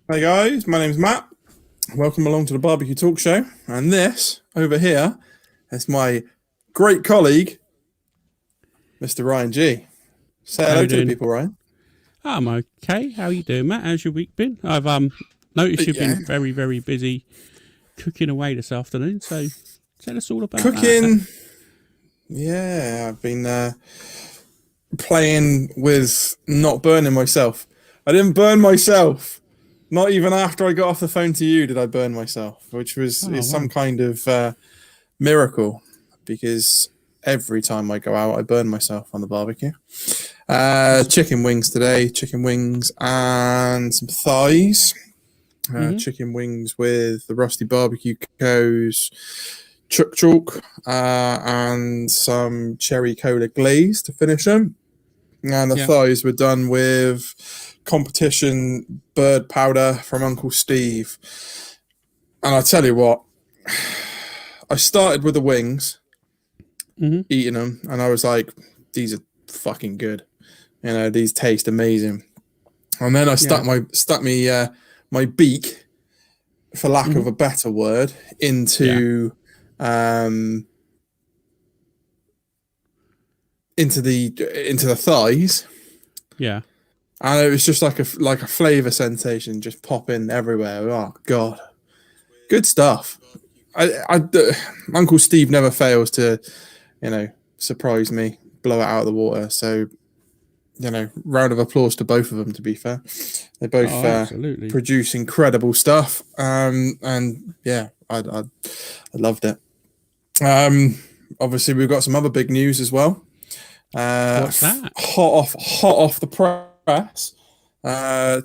Hey guys, my name's Matt. Welcome along to the Barbecue Talk Show. And this over here is my great colleague, Mr. Ryan G. Say How hello you to the doing? people, Ryan. I'm okay. How you doing, Matt? How's your week been? I've noticed you've Yeah, been very, very busy cooking away this afternoon. So tell us all about that. cooking. Yeah, I've been playing with not burning myself. I didn't burn myself. Not even after I got off the phone to you did I burn myself, which is Oh some wow. kind of miracle because every time I go out, I burn myself on the barbecue. Chicken wings today, chicken wings and some thighs. Mhm. Chicken wings with the Rusty Barbecue Co's chuck chalk and some cherry cola glaze to finish them. And the Yeah. thighs were done with competition bird powder from Uncle Steve. And I tell you what, I started with the wings, Mhm. eating them, and I was like, these are fucking good. You know, these taste amazing. And then I Yeah. stuck me my beak, for lack of Mhm. a better word, Yeah. um into the thighs, Yeah. and it was just like a flavor sensation just popping everywhere. Oh god, good stuff. Uncle Steve never fails to, surprise me, blow it out of the water. So, round of applause to both of them. To be fair, they both Oh, absolutely. produce incredible stuff. And yeah, I loved it. Obviously, we've got some other big news as well. What's that? Hot off the press.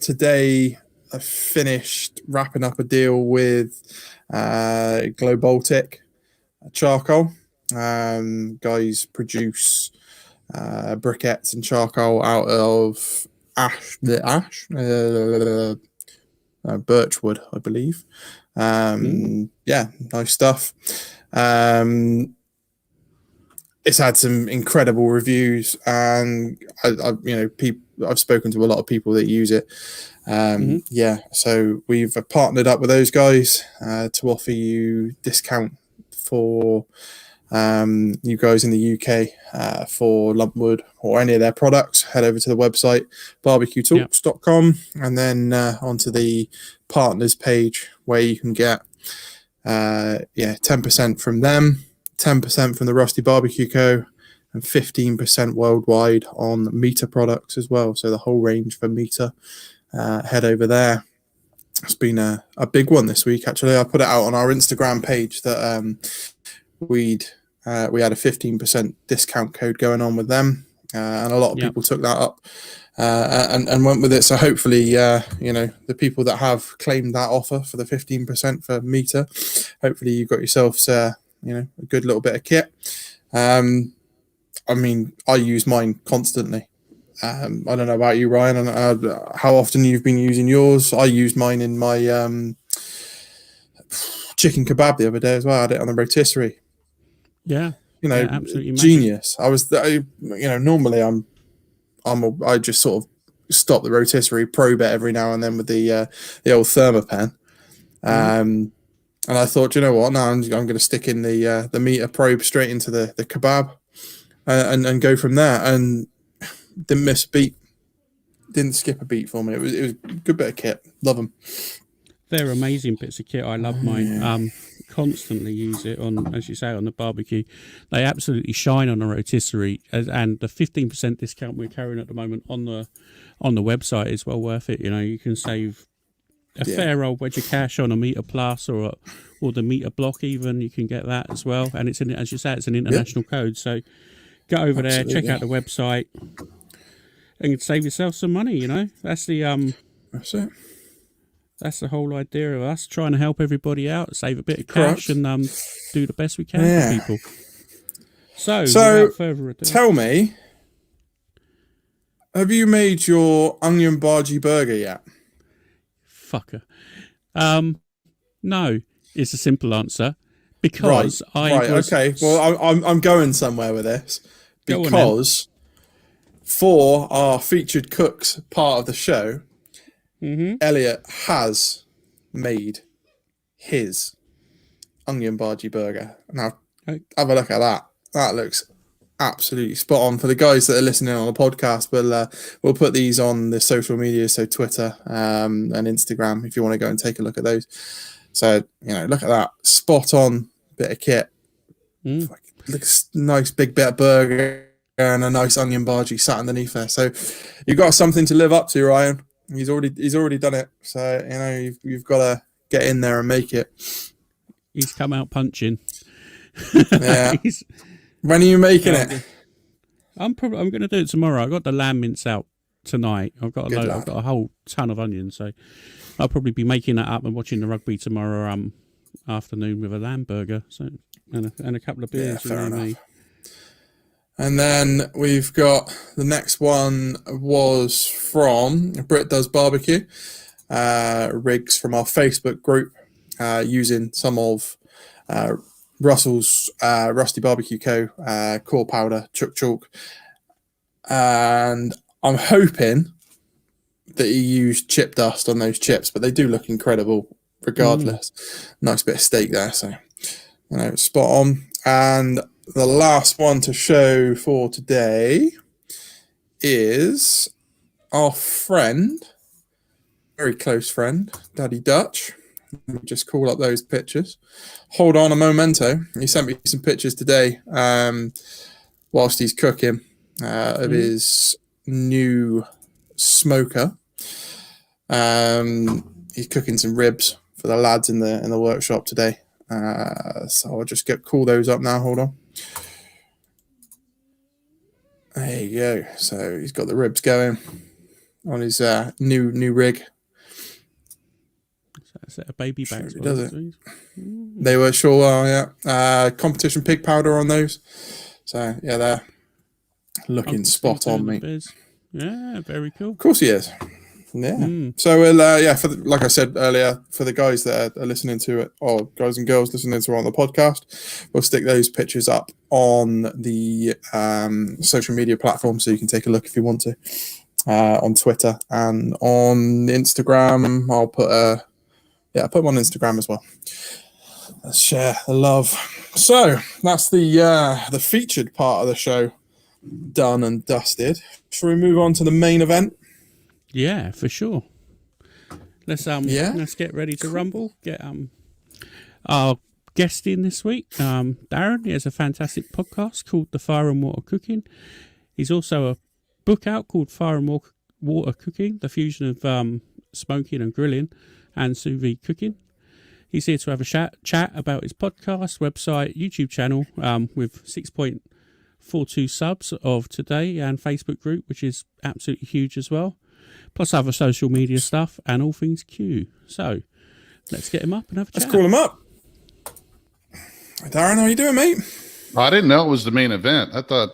Today, I finished wrapping up a deal with Baltic charcoal. Guys produce briquettes and charcoal out of birchwood, I believe. Yeah, nice stuff. It's had some incredible reviews, and I've spoken to a lot of people that use it. Mhm. Yeah, so we've partnered up with those guys to offer you discount for you guys in the UK for Lumpwood or any of their products. Head over to the website Yeah. barbecuetalks.com and then onto the partners page where you can get 10% from them, 10% from the Rusty Barbecue Co, and 15% worldwide on Meter products as well. So the whole range for Meter. Head over there. It's been a big one this week, actually. I put it out on our Instagram page that we had a 15% discount code going on with them, and a lot of Yeah. people took that up and went with it. So hopefully, the people that have claimed that offer for the 15% for Meter, hopefully you got yourselves a good little bit of kit. I mean, I use mine constantly. I don't know about you, Ryan, and how often you've been using yours. I used mine in my chicken kebab the other day as well. I had it on the rotisserie. Yeah. You know, Yeah. Absolutely magic. genius. Normally I just sort of stop the rotisserie, probe it every now and then with the old thermopan. Mhm. And I thought, you know what? Now I'm going to stick in the Meter probe straight into the kebab and go from there. And didn't miss a beat, didn't skip a beat for me. It was a good bit of kit. Love them. They're amazing bits of kit. I love mine. Yeah. Constantly use it on, as you say, on the barbecue. They absolutely shine on a rotisserie, and the 15% discount we're carrying at the moment on the website is well worth it. You know, you can save a fair old wedge of cash on a Meter Plus or the Meter Block. Even you can get that as well, and it's as you say, it's an international code. So go over there, check out the website, and save yourself some money. You know, that's That's it. That's the whole idea of us trying to help everybody out, save a bit of cash, Correct. and do the best we can for people. So, So without further ado, tell me, have you made your onion bhaji burger yet? fucker. No, it's a simple answer Right, because I right, was. okay. Well, I'm going somewhere with this Go on then. because for our featured cooks part of the show, Elliot has made his onion bhaji burger. Now, have a look at that. That looks absolutely spot on. For the guys that are listening on the podcast, we'll put these on the social media, so Twitter and Instagram, if you want to go and take a look at those. So, look at that. Spot on bit of kit. Looks nice big bit of burger and a nice onion bhaji sat underneath there. So you've got something to live up to, Ryan. He's already done it. So, you've got to get in there and make it. He's come out punching. Yeah. When are you making it? I'm going to do it tomorrow. I got the lamb mince out tonight. I've got a whole ton of onions, so I'll probably be making that up and watching the rugby tomorrow afternoon with a lamb burger. So and a couple of beers. Yeah, fair enough. And then we've got the next one was from Brit Does Barbecue, Riggs from our Facebook group, using some of Russell's Rusty Barbecue Co. Core Powder Chook Chalk, and I'm hoping that he used chip dust on those chips, but they do look incredible regardless. Nice bit of steak there, so spot on. And the last one to show for today is our friend, very close friend, Daddy Dutch. Let me just call up those pictures. Hold on a momento. He sent me some pictures today whilst he's cooking of his new smoker. He's cooking some ribs for the lads in the workshop today. So I'll just call those up now. Hold on. There you go. So he's got the ribs going on his new rig. Is that a baby back? Sure does it. They were competition pig powder on those. So yeah, they're looking spot on, mate. Yeah, very cool. Of course he is. Yeah. So we'll like I said earlier, for the guys that are listening to it, or guys and girls listening to it on the podcast, we'll stick those pictures up on the social media platform, so you can take a look if you want to, on Twitter and on Instagram. I'll put them on Instagram as well. Let's share the love. So that's the featured part of the show done and dusted. Shall we move on to the main event? Yeah, for sure. Let's get ready to rumble. Get our guest in this week, Darrin. He has a fantastic podcast called The Fire and Water Cooking. He's also a book out called Fire and Water Cooking, the fusion of smoking and grilling and sous vide cooking. He's here to have a chat about his podcast, website, YouTube channel, with 6.42 subs of today, and Facebook group, which is absolutely huge as well. Plus other social media stuff and all things Q. So let's get him up and have a chat. Let's call him up. Darrin, how you doing, mate? I didn't know it was the main event. I thought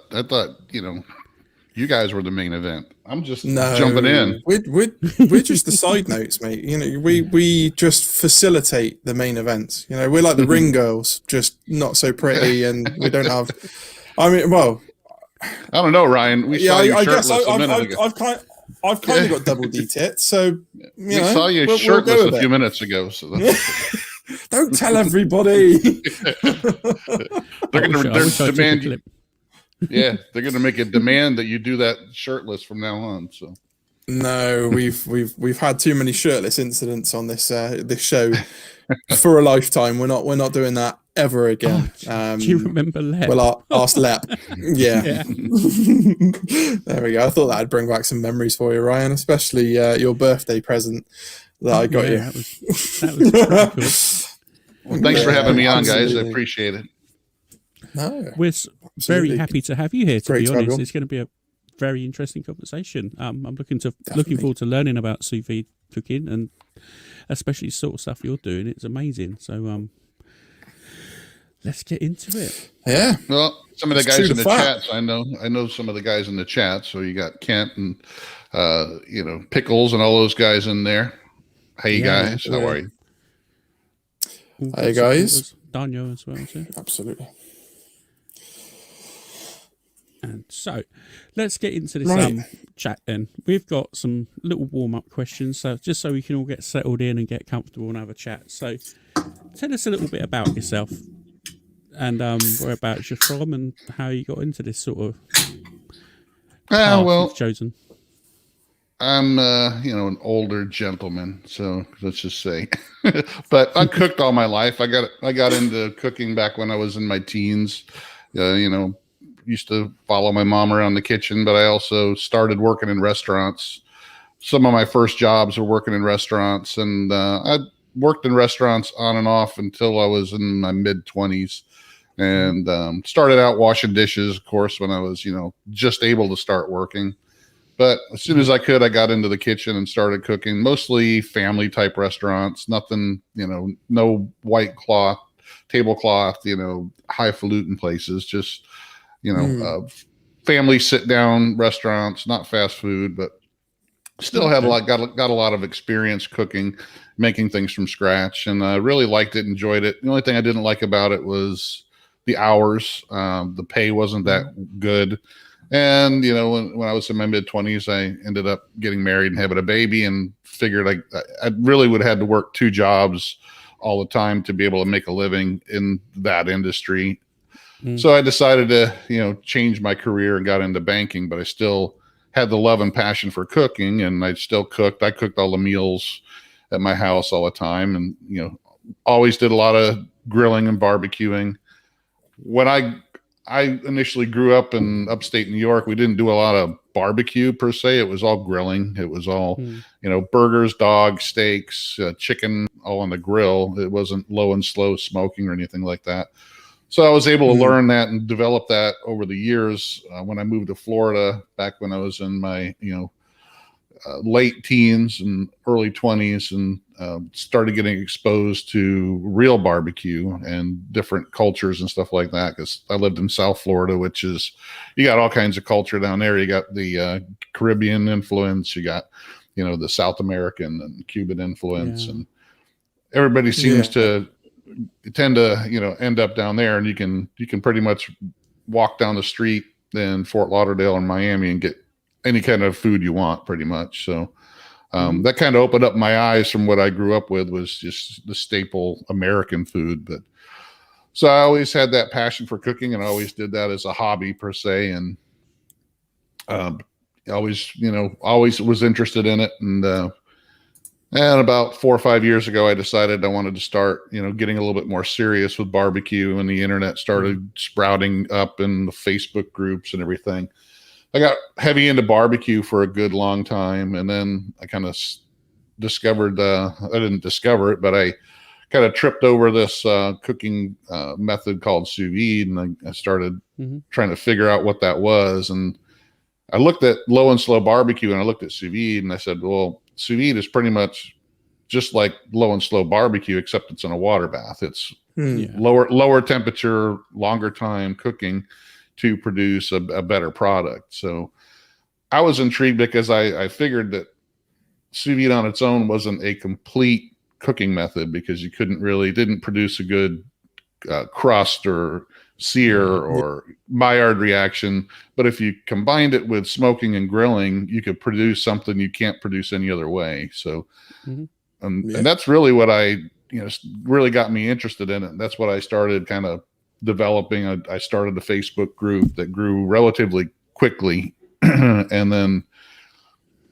you guys were the main event. I'm just jumping in. We're just the side notes, mate. We just facilitate the main events. We're like the ring girls, just not so pretty, and we don't have. I mean, well, I don't know, Ryan. We saw you shirtless a minute ago. I've kind of got double D tits, so we saw you shirtless a few minutes ago. So don't tell everybody. They're going to demand you. Yeah, they're going to make a demand that you do that shirtless from now on. So no, we've had too many shirtless incidents on this show for a lifetime. We're not doing that ever again. Do you remember Lep? Well, ask Lep. Yeah. There we go. I thought that'd bring back some memories for you, Ryan, especially your birthday present that I got you. That was cool. Well, thanks for having me on, guys. I appreciate it. No, we're very happy to have you here. To be honest, it's going to be a very interesting conversation. I'm looking forward to learning about sous vide cooking, and especially the sort of stuff you're doing. It's amazing. So let's get into it. Yeah. Well, some of the guys in the chats, I know some of the guys in the chat. So you got Kent and Pickles and all those guys in there. Hey guys, how are you? Hey guys. Daniel as well too. Absolutely. And so, let's get into this chat then. We've got some little warm-up questions, so just so we can all get settled in and get comfortable and have a chat. So, tell us a little bit about yourself and whereabouts you're from and how you got into this sort of path you've chosen. I'm, an older gentleman, so let's just say, but I cooked all my life. I got into cooking back when I was in my teens. Used to follow my mom around the kitchen, but I also started working in restaurants. Some of my first jobs were working in restaurants, and I worked in restaurants on and off until I was in my mid-20s, and started out washing dishes, of course, when I was, just able to start working. But as soon as I could, I got into the kitchen and started cooking, mostly family type restaurants, nothing, no white cloth, tablecloth, highfalutin places, just, family sit down restaurants, not fast food, but still had got a lot of experience cooking, making things from scratch, and I really liked it, enjoyed it. The only thing I didn't like about it was the hours. The pay wasn't that good. And, when I was in my mid-20s, I ended up getting married and having a baby, and figured I really would have had to work 2 jobs all the time to be able to make a living in that industry. So I decided to, change my career and got into banking, but I still had the love and passion for cooking, and I still cooked. I cooked all the meals at my house all the time, and, always did a lot of grilling and barbecuing. When I initially grew up in upstate New York, we didn't do a lot of barbecue per se. It was all grilling. It was all, burgers, dogs, steaks, chicken, all on the grill. It wasn't low and slow smoking or anything like that. So I was able to learn that and develop that over the years. When I moved to Florida, back when I was in my, late teens and early 20s, and started getting exposed to real barbecue and different cultures and stuff like that, because I lived in South Florida, which is, you got all kinds of culture down there. You got the Caribbean influence, you got the South American and Cuban influence, and everybody seems to tend to end up down there, and you can pretty much walk down the street in Fort Lauderdale or Miami and get any kind of food you want, pretty much. So that kind of opened up my eyes from what I grew up with, was just the staple American food. But so I always had that passion for cooking, and I always did that as a hobby per se, and always was interested in it. And about 4 or 5 years ago, I decided I wanted to start, getting a little bit more serious with barbecue, and the internet started sprouting up in the Facebook groups and everything. I got heavy into barbecue for a good long time, and then I kind of discovered, I didn't discover it, but I kind of tripped over this cooking method called Sous-Vide, and I started trying to figure out what that was. And I looked at low and slow barbecue, and I looked at Sous-Vide, and I said, well, Sous-Vide is pretty much just like low and slow barbecue, except it's in a water bath. It's lower temperature, longer time cooking to produce a better product. So I was intrigued, because I figured that sous vide on its own wasn't a complete cooking method, because you didn't produce a good crust or sear or Maillard reaction. But if you combined it with smoking and grilling, you could produce something you can't produce any other way. So, and that's really what really got me interested in it. And that's what I started kind of developing. I started a Facebook group that grew relatively quickly, and then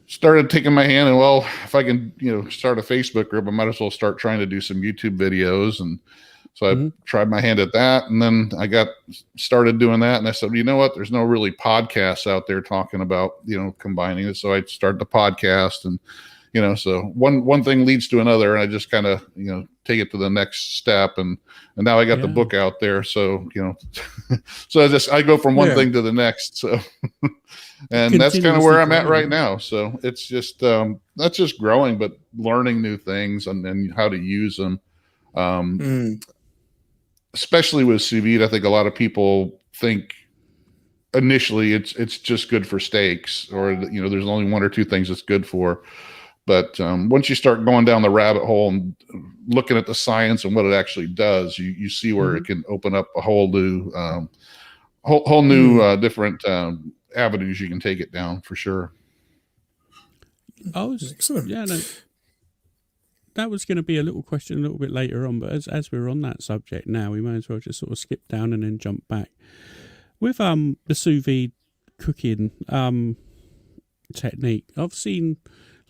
started taking my hand, and, well, if I can, start a Facebook group, I might as well start trying to do some YouTube videos. And so I tried my hand at that, and then I got started doing that. And I said, you know what, there's no really podcasts out there talking about, combining it. So I started the podcast, and, so one thing leads to another, and I just kind of, take it to the next step. And now I got the book out there. So, so I go from one thing to the next. So, and that's kind of where I'm at right now. So it's just, not just growing, but learning new things and how to use them. Especially with sous vide, I think a lot of people think initially it's just good for steaks, or, there's only 1 or 2 things it's good for. But once you start going down the rabbit hole and looking at the science and what it actually does, you see where it can open up a whole whole new different avenues you can take it down for sure. Excellent. Yeah, no, that was going to be a little question a little bit later on, but as we're on that subject now, we may as well just sort of skip down and then jump back. With the sous vide cooking technique, I've seen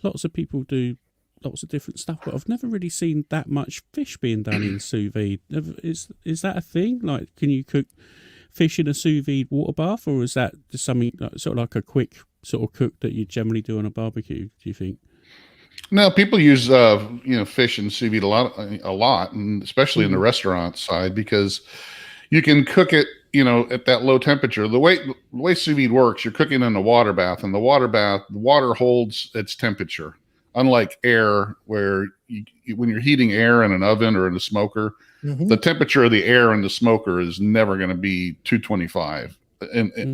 lots of people do lots of different stuff, but I've never really seen that much fish being done in sous vide. Is that a thing? Like, can you cook fish in a sous vide water bath, or is that just something sort of like a quick sort of cook that you generally do on a barbecue, do you think? No, people use fish and sous vide a lot, and especially in the restaurant side, because you can cook it, at that low temperature. The way sous vide works, you're cooking in a water bath, and the water holds its temperature. Unlike air, where when you're heating air in an oven or in a smoker, the temperature of the air in the smoker is never going to be 225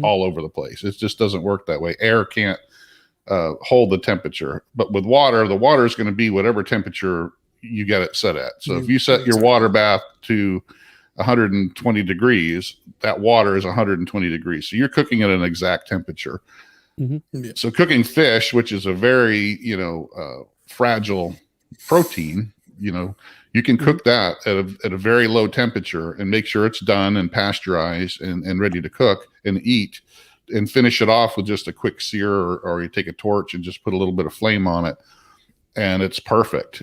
all over the place. It just doesn't work that way. Air can't hold the temperature, but with water, the water is going to be whatever temperature you get it set at. So if you set your water bath to 120 degrees, that water is 120 degrees. So you're cooking at an exact temperature. So cooking fish, which is a very, fragile protein, you can cook that at a very low temperature and make sure it's done and pasteurized and ready to cook and eat, and finish it off with just a quick sear, or you take a torch and just put a little bit of flame on it, and it's perfect.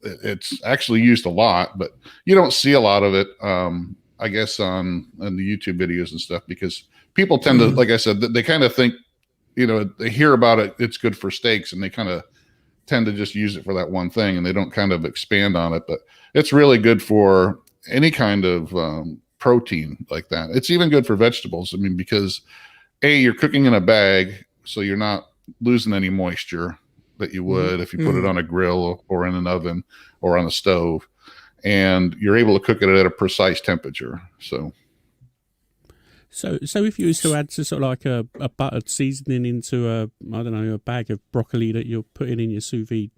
It's actually used a lot, but you don't see a lot of it, I guess, on the YouTube videos and stuff, because people tend to, like I said, they kind of think, they hear about it, it's good for steaks, and they kind of tend to just use it for that one thing, and they don't kind of expand on it. But it's really good for any kind of protein like that. It's even good for vegetables. I mean, because you're cooking in a bag, so you're not losing any moisture that you would if you put it on a grill or in an oven or on a stove, and you're able to cook it at a precise temperature. So if you was to add to sort of like a buttered seasoning into a bag of broccoli that you're putting in your sous vide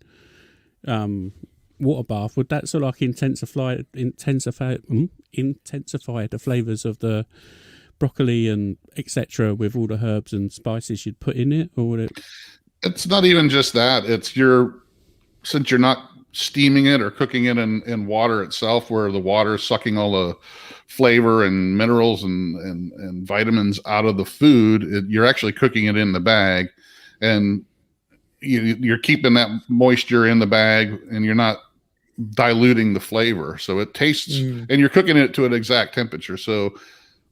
water bath, would that sort of like intensify the flavors of the broccoli and etc. with all the herbs and spices you'd put in it, or would it? It's not even just that. Since you're not steaming it or cooking it in water itself, where the water is sucking all the flavor and minerals and vitamins out of the food, you're actually cooking it in the bag, and you're keeping that moisture in the bag, and you're not diluting the flavor. So it tastes, and you're cooking it to an exact temperature. So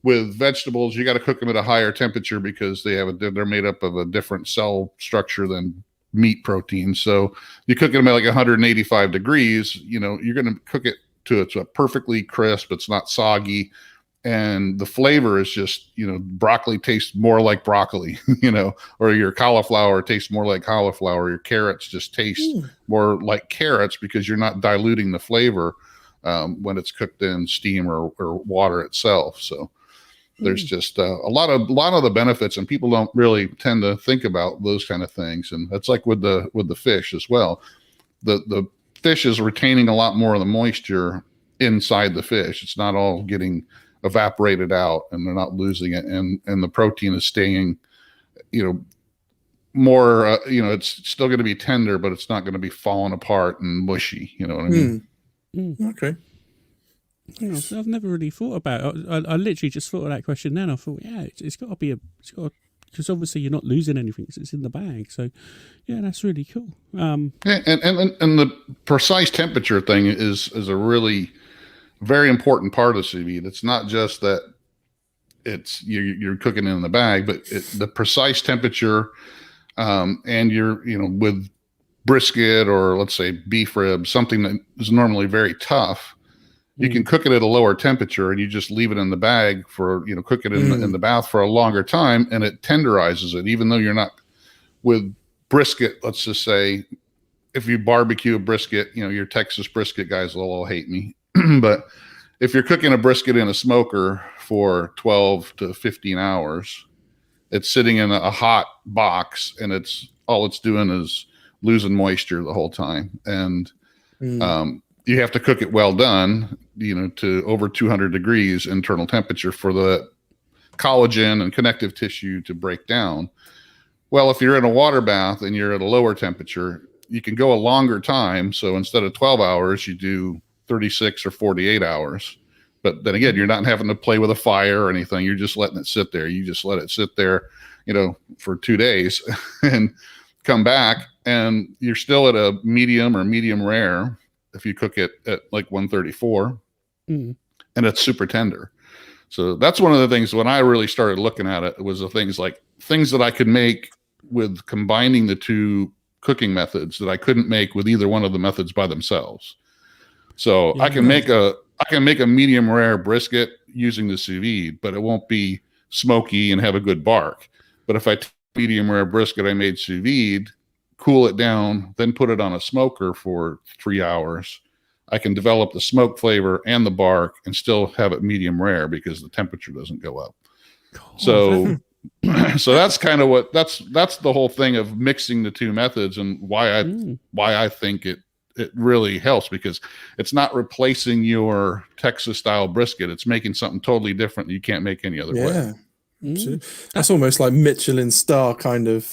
with vegetables, you got to cook them at a higher temperature because they're made up of a different cell structure than meat protein. So you cook them at like 185 degrees, you're going to cook it to a perfectly crisp. It's not soggy. And the flavor is just, broccoli tastes more like broccoli, or your cauliflower tastes more like cauliflower. Your carrots just taste more like carrots, because you're not diluting the flavor when it's cooked in steam or water itself. So there's just a lot of the benefits, and people don't really tend to think about those kind of things. And that's like with the fish as well. The fish is retaining a lot more of the moisture inside the fish. It's not all getting evaporated out, and they're not losing it, and the protein is staying, more. It's still going to be tender, but it's not going to be falling apart and mushy. You know what I mean? Okay. I've never really thought about it. I literally just thought of that question then. I thought, it's got to be because obviously you're not losing anything because it's in the bag. So, yeah, that's really cool. And the precise temperature thing is a really very important part of sous vide. It's not just that it's you're cooking it in the bag, but the precise temperature, and you're with brisket, or let's say beef ribs, something that is normally very tough. You can cook it at a lower temperature, and you just leave it in the bag for, cook it in the bath for a longer time, and it tenderizes it, even though you're not with brisket. Let's just say if you barbecue a brisket, your Texas brisket guys will all hate me, but if you're cooking a brisket in a smoker for 12 to 15 hours, it's sitting in a hot box, and all it's doing is losing moisture the whole time. And, you have to cook it well done, to over 200 degrees internal temperature for the collagen and connective tissue to break down. Well, if you're in a water bath and you're at a lower temperature, you can go a longer time. So instead of 12 hours, you do 36 or 48 hours. But then again, you're not having to play with a fire or anything. You're just letting it sit there. You just let it sit there, for 2 days and come back, and you're still at a medium or medium rare if you cook it at like 134, and it's super tender. So that's one of the things when I really started looking at it was the things that I could make with combining the two cooking methods that I couldn't make with either one of the methods by themselves. So I can make a medium rare brisket using the sous vide, but it won't be smoky and have a good bark. But if I take medium rare brisket I made sous vide, cool it down, then put it on a smoker for 3 hours, I can develop the smoke flavor and the bark and still have it medium rare because the temperature doesn't go up. So that's kind of that's the whole thing of mixing the two methods, and why I think it really helps, because it's not replacing your Texas style brisket. It's making something totally different that you can't make any other way. That's almost like Michelin star kind of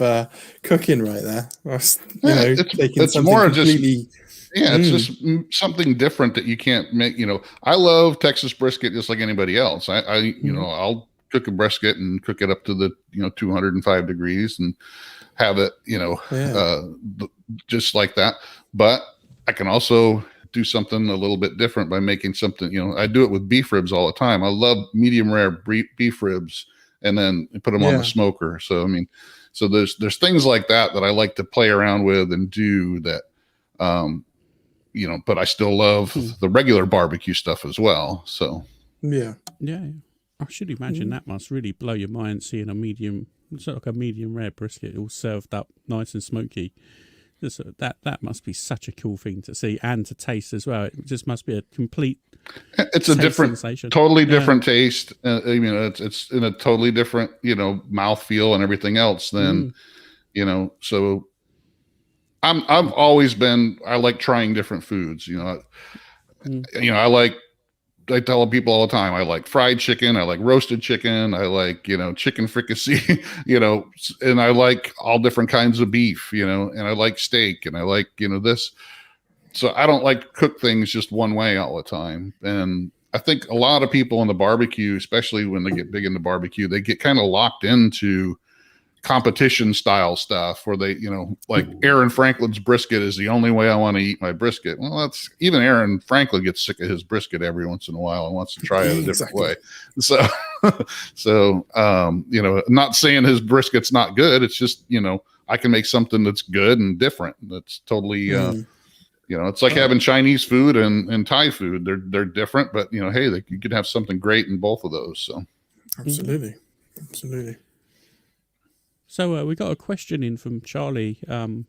cooking right there. It's more completely, it's just something different that you can't make. I love Texas brisket just like anybody else. I'll cook a brisket and cook it up to the 205 degrees and have it just like that. But I can also do something a little bit different by making something. I do it with beef ribs all the time. I love medium rare beef ribs, and then put them on the smoker. So there's things like that I like to play around with and do that. But I still love the regular barbecue stuff as well. So yeah. I should imagine that must really blow your mind, seeing sort of like a medium rare brisket all served up nice and smoky. That must be such a cool thing to see and to taste as well. It just must be a complete. It's a different, sensation. Totally different taste. It's in a totally different, mouthfeel and everything else than, So I've always been. I like trying different foods. I tell people all the time, I like fried chicken, I like roasted chicken, I like, chicken fricassee, and I like all different kinds of beef, and I like steak, and I like, this. So I don't like cook things just one way all the time. And I think a lot of people in the barbecue, especially when they get big into barbecue, they get kind of locked into competition style stuff where they, like Aaron Franklin's brisket is the only way I want to eat my brisket. Well, that's even Aaron Franklin gets sick of his brisket every once in a while and wants to try it a different way. So, not saying his brisket's not good. It's just, I can make something that's good and different. That's totally, it's like having Chinese food and Thai food. They're different, but hey, you could have something great in both of those. So absolutely. So we got a question in from Charlie in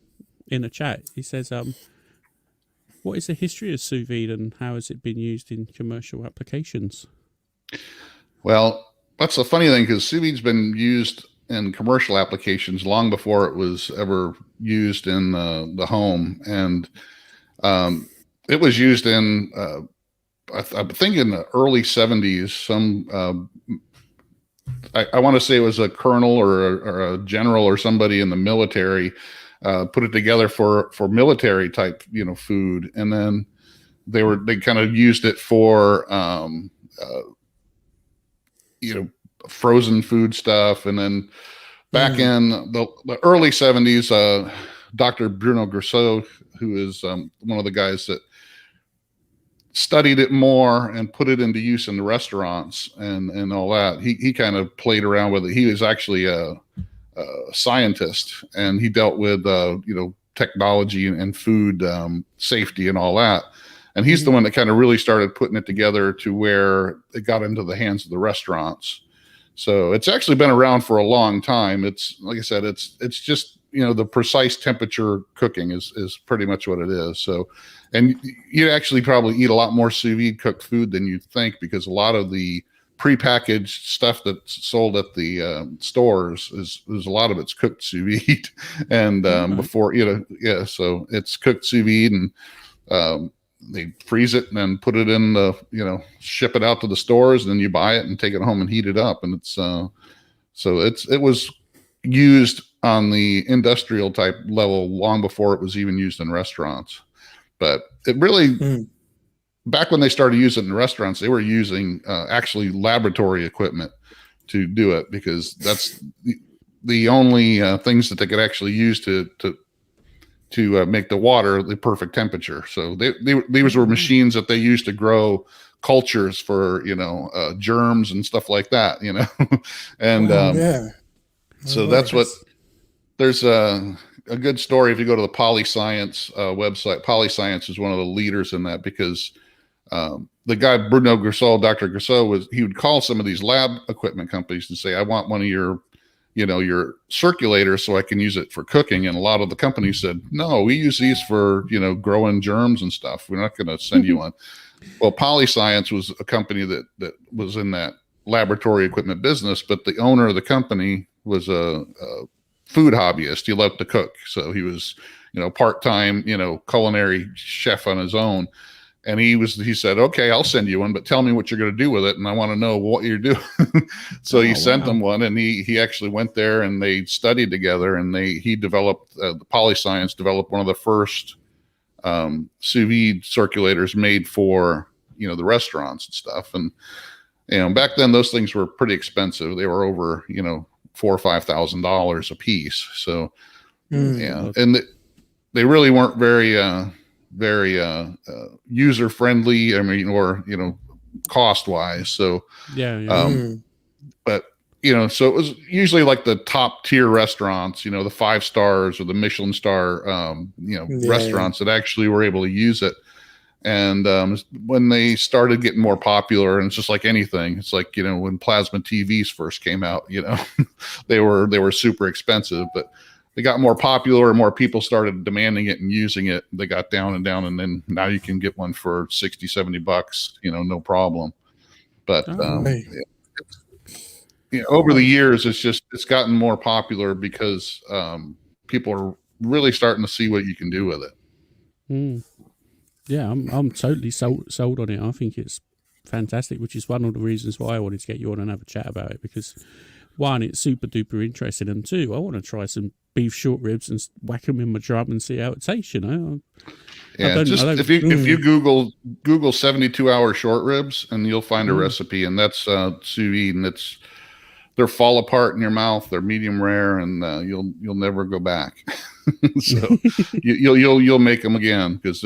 the chat. He says, what is the history of sous vide and how has it been used in commercial applications? Well, that's the funny thing, because sous vide's been used in commercial applications long before it was ever used in the home. And it was used in, I think in the early 70s, some I want to say it was a colonel or a general or somebody in the military put it together for military type, food. And then they kind of used it for, frozen food stuff. And then back in the early 70s, Dr. Bruno Grousseau, who is one of the guys that studied it more and put it into use in the restaurants and all that. He kind of played around with it. He was actually a scientist, and he dealt with technology and food safety and all that. And he's the one that kind of really started putting it together to where it got into the hands of the restaurants. So it's actually been around for a long time. It's like I said, it's just the precise temperature cooking is pretty much what it is. So, and you actually probably eat a lot more sous vide cooked food than you think, because a lot of the prepackaged stuff that's sold at the stores is a lot of it's cooked sous vide, and before so it's cooked sous vide, and they freeze it and then put it in the, ship it out to the stores, and then you buy it and take it home and heat it up. And it's, it was used on the industrial type level long before it was even used in restaurants. But it really, back when they started using it in restaurants, they were using actually laboratory equipment to do it, because that's the only things that they could actually use to make the water the perfect temperature. So these were machines that they used to grow cultures for, germs and stuff like that, and so that's what, there's a good story. If you go to the PolyScience website, PolyScience is one of the leaders in that, because the guy, Bruno Grissol, Dr. Grissol, he would call some of these lab equipment companies and say, I want one of your circulators so I can use it for cooking. And a lot of the companies said, no, we use these for, growing germs and stuff. We're not going to send you one. Well, PolyScience was a company that was in that laboratory equipment business, but the owner of the company was a food hobbyist. He loved to cook. So he was, part-time, culinary chef on his own. And he said, okay, I'll send you one, but tell me what you're going to do with it. And I want to know what you're doing. So he sent him one, and he actually went there and they studied together, and he developed, the PolyScience developed one of the first sous-vide circulators made for, the restaurants and stuff. And, back then those things were pretty expensive. They were over, $4,000 or $5,000 a piece. So, and they really weren't very user friendly. I mean, or cost wise. So but so it was usually like the top tier restaurants, the 5 stars or the Michelin star, restaurants that actually were able to use it. And when they started getting more popular, and it's just like anything, it's like when plasma TVs first came out, they were super expensive, but they got more popular and more people started demanding it and using it. They got down, and then now you can get one for $60-$70, no problem. But over the years, it's gotten more popular because people are really starting to see what you can do with it. Yeah, I'm totally sold on it. I think it's fantastic, which is one of the reasons why I wanted to get you on and have a chat about it, because one, it's super duper interesting, and two, I want to try some beef short ribs and whack them in my drum and see how it tastes. Yeah, if you Google 72-hour short ribs, and you'll find a recipe, and that's sous vide, and they're fall apart in your mouth. They're medium rare, and you'll never go back. So you'll make them again, because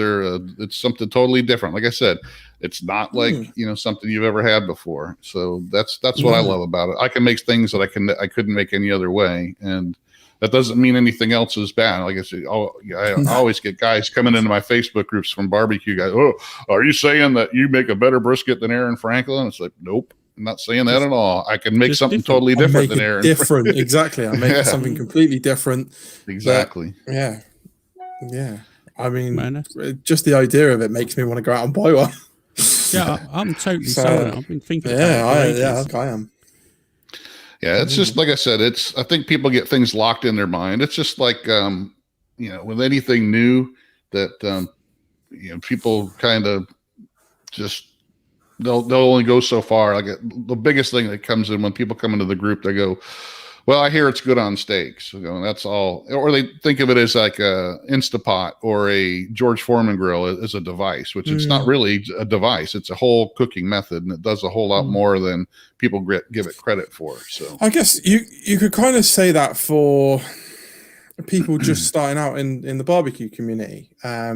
it's something totally different. Like I said, it's not like something you've ever had before. So that's what I love about it. I can make things that I couldn't make any other way, and that doesn't mean anything else is bad. Like I said, I always get guys coming into my Facebook groups from barbecue guys. Oh, are you saying that you make a better brisket than Aaron Franklin? It's like, nope. I'm not saying that at all. I can make something totally different than Aaron. Exactly. I make something completely different. Exactly. Yeah. I mean, just the idea of it makes me want to go out and buy one. Yeah, I'm totally sold. I've been thinking about it. I am. Yeah, it's just like I said. I think people get things locked in their mind. It's just like with anything new that people kind of just. They'll only go so far. Like the biggest thing that comes in when people come into the group, they go, well, I hear it's good on steaks. So that's all. Or they think of it as like a Instapot or a George Foreman grill as a device, which it's not really a device. It's a whole cooking method, and it does a whole lot more than people give it credit for. So I guess you could kind of say that for people just starting out in the barbecue community. I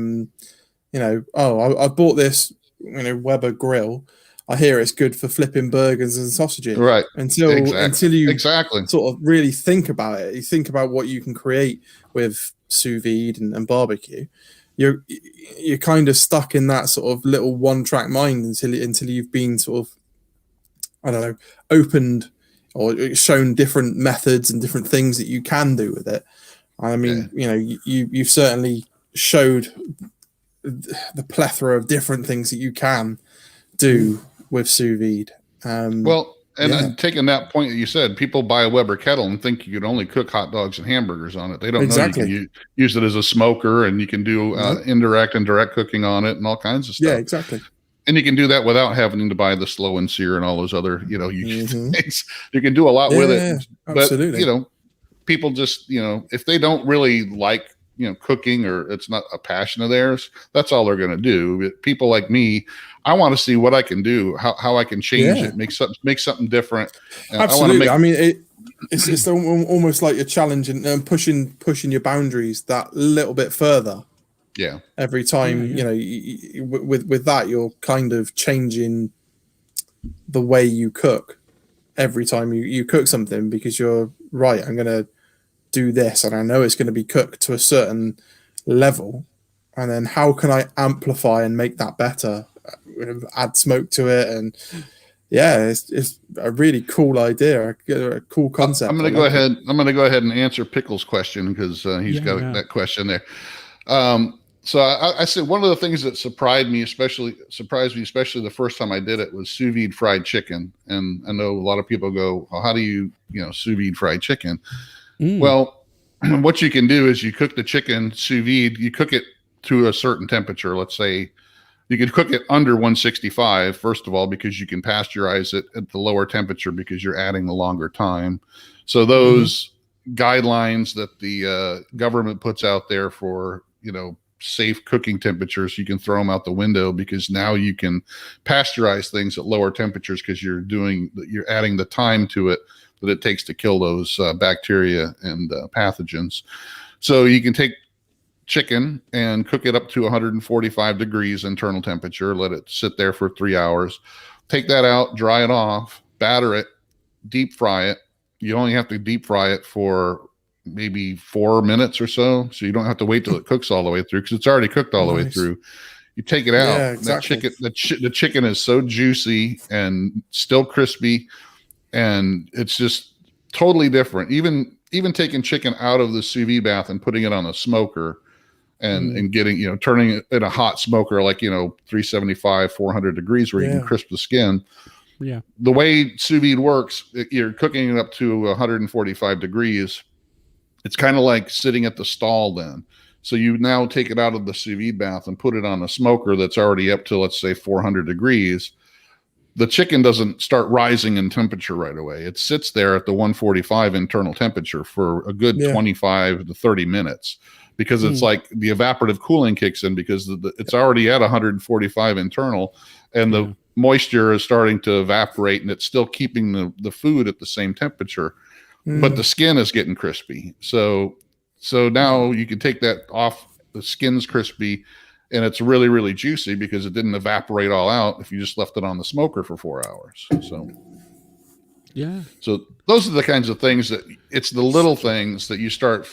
bought this Weber grill. I hear it's good for flipping burgers and sausages. Right. Until you sort of really think about it. You think about what you can create with sous vide and barbecue. You're kind of stuck in that sort of little one-track mind until you've been sort of, I don't know, opened or shown different methods and different things that you can do with it. I mean, you've certainly showed the plethora of different things that you can do with sous vide. Well, And taking that point that you said, people buy a Weber kettle and think you can only cook hot dogs and hamburgers on it. They don't know you can use it as a smoker, and you can do indirect and direct cooking on it and all kinds of stuff. Yeah, exactly. And you can do that without having to buy the slow and sear and all those other, things. You can do a lot with it. Absolutely. But, people just, if they don't really like, cooking, or it's not a passion of theirs, that's all they're going to do. But people like me, I want to see what I can do, how I can change it, make something different. Absolutely. I mean, it's almost like you're challenging and pushing your boundaries that little bit further. Yeah. Every time, with that, you're kind of changing the way you cook every time you cook something, because you're right. I'm going to do this, and I know it's going to be cooked to a certain level, and then how can I amplify and make that better, add smoke to it. And it's a really cool idea, a cool concept. I'm going to go ahead and answer Pickles' question, because he's got that question there. So I said one of the things that surprised me, especially the first time I did it, was sous vide fried chicken. And I know a lot of people go, well, how do you sous vide fried chicken? Well, what you can do is you cook the chicken sous vide. You cook it to a certain temperature. Let's say you can cook it under 165, first of all, because you can pasteurize it at the lower temperature because you're adding the longer time. So those guidelines that the government puts out there for, safe cooking temperatures, you can throw them out the window, because now you can pasteurize things at lower temperatures because you're adding the time to it that it takes to kill those bacteria and pathogens. So you can take chicken and cook it up to 145 degrees internal temperature, let it sit there for 3 hours, take that out, dry it off, batter it, deep fry it. You only have to deep fry it for maybe 4 minutes or so you don't have to wait till it cooks all the way through, because it's already cooked all the way through. You take it out. Yeah, exactly. That the chicken is so juicy and still crispy, and it's just totally different. Even taking chicken out of the sous vide bath and putting it on a smoker and getting, turning it in a hot smoker, like, 375, 400 degrees where you can crisp the skin. Yeah. The way sous vide works, you're cooking it up to 145 degrees. It's kind of like sitting at the stall then. So you now take it out of the sous vide bath and put it on a smoker that's already up to, let's say, 400 degrees. The chicken doesn't start rising in temperature right away. It sits there at the 145 internal temperature for a good 25 to 30 minutes, because it's like the evaporative cooling kicks in, because it's already at 145 internal, and the moisture is starting to evaporate, and it's still keeping the food at the same temperature, but the skin is getting crispy. So now you can take that off. The skin's crispy, and it's really, really juicy because it didn't evaporate all out if you just left it on the smoker for 4 hours. So those are the kinds of things it's the little things that you start,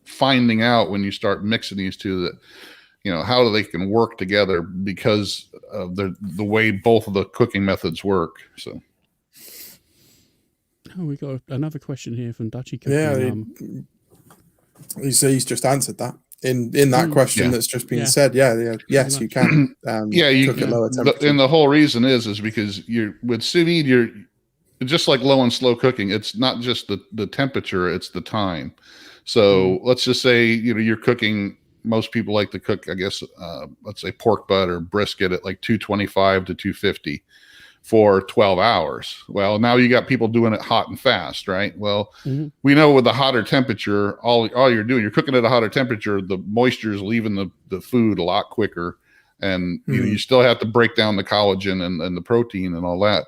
finding out when you start mixing these two, that, how they can work together because of the way both of the cooking methods work. So. Oh, we got another question here from Dutchy. He's just answered that. In that question that's just been said, yes, you can. You cook at lower temperature. And the whole reason is because with sous vide, you're just like low and slow cooking. It's not just the temperature; it's the time. So let's just say you're cooking. Most people like to cook, I guess, let's say pork butt or brisket at like 225 to 250 for 12 hours. Well, now you got people doing it hot and fast, right? Well, we know with the hotter temperature, all you're cooking at a hotter temperature, the moisture is leaving the food a lot quicker. And you still have to break down the collagen and the protein and all that.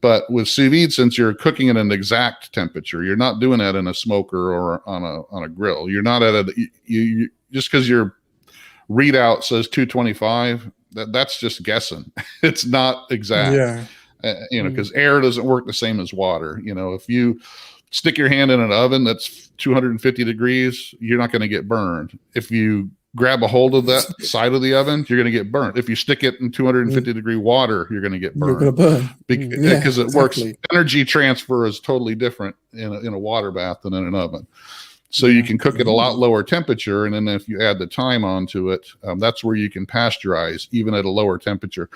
But with sous vide, since you're cooking at an exact temperature, you're not doing that in a smoker or on a grill. You're not at you just because your readout says 225, that's just guessing. It's not exact. Yeah. Because air doesn't work the same as water. If you stick your hand in an oven that's 250 degrees, you're not going to get burned. If you grab a hold of that side of the oven, you're going to get burnt. If you stick it in 250 degree water, you're going to get burned. You're going to burn. Because it works. Energy transfer is totally different in a water bath than in an oven. So you can cook at a lot lower temperature. And then if you add the time onto it, that's where you can pasteurize even at a lower temperature.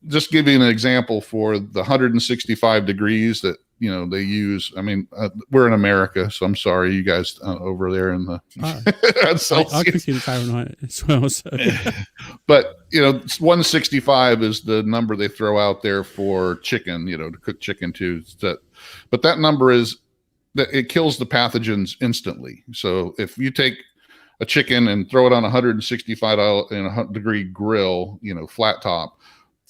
just give you an example for the 165 degrees that, you know, they use. I mean, we're in America, so I'm sorry, you guys over there in the I cook in Fahrenheit as well. So. But, you know, 165 is the number they throw out there for chicken, you know, to cook chicken too. But that number is that it kills the pathogens instantly. So if you take a chicken and throw it on 165 in a degree grill, you know, flat top,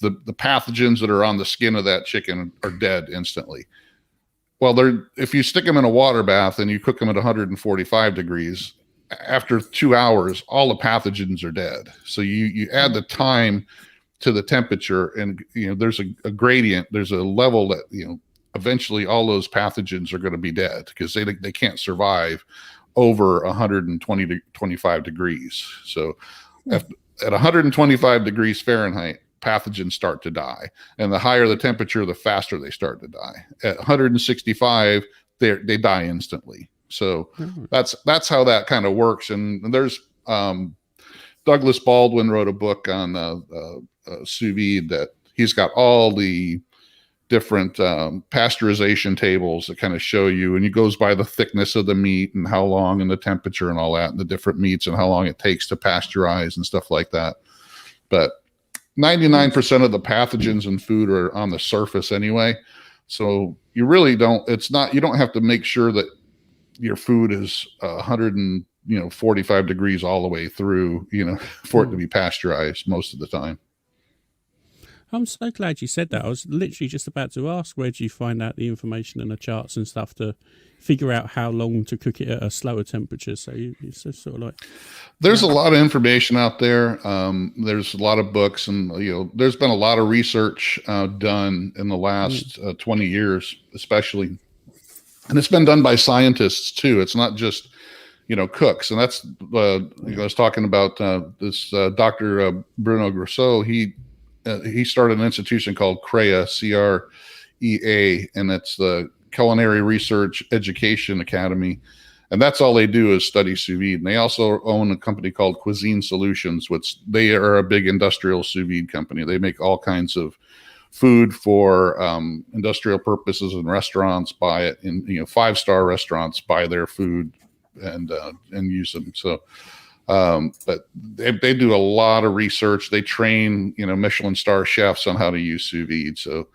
the pathogens that are on the skin of that chicken are dead instantly. Well, if you stick them in a water bath and you cook them at 145 degrees, after 2 hours, all the pathogens are dead. So you add the time to the temperature, and, you know, there's a gradient, there's a level that, you know, eventually all those pathogens are going to be dead because they can't survive over 120 to 25 degrees. So at 125 degrees Fahrenheit, pathogens start to die, and the higher the temperature, the faster they start to die. At 165, they die instantly. So that's how that kind of works. And there's Douglas Baldwin wrote a book on Sous-Vide that he's got all the different pasteurization tables that kind of show you, and he goes by the thickness of the meat and how long and the temperature and all that, and the different meats and how long it takes to pasteurize and stuff like that. But 99% of the pathogens in food are on the surface anyway. So you really don't have to make sure that your food is 145 degrees all the way through, you know, for it to be pasteurized most of the time. I'm so glad you said that. I was literally just about to ask, where do you find out the information and the charts and stuff to figure out how long to cook it at a slower temperature? So it's sort of like... There's a lot of information out there. There's a lot of books, and, you know, there's been a lot of research done in the last 20 years, especially. And it's been done by scientists too. It's not just, you know, cooks. And that's, I was talking about this Dr. Bruno Grousseau. He started an institution called CREA, CREA, and it's the Culinary Research Education Academy. And that's all they do is study sous vide. And they also own a company called Cuisine Solutions, which they are a big industrial sous vide company. They make all kinds of food for industrial purposes, and restaurants buy it, and, you know, 5-star restaurants buy their food and use them. So, but they do a lot of research. They train, you know, Michelin star chefs on how to use sous vide. So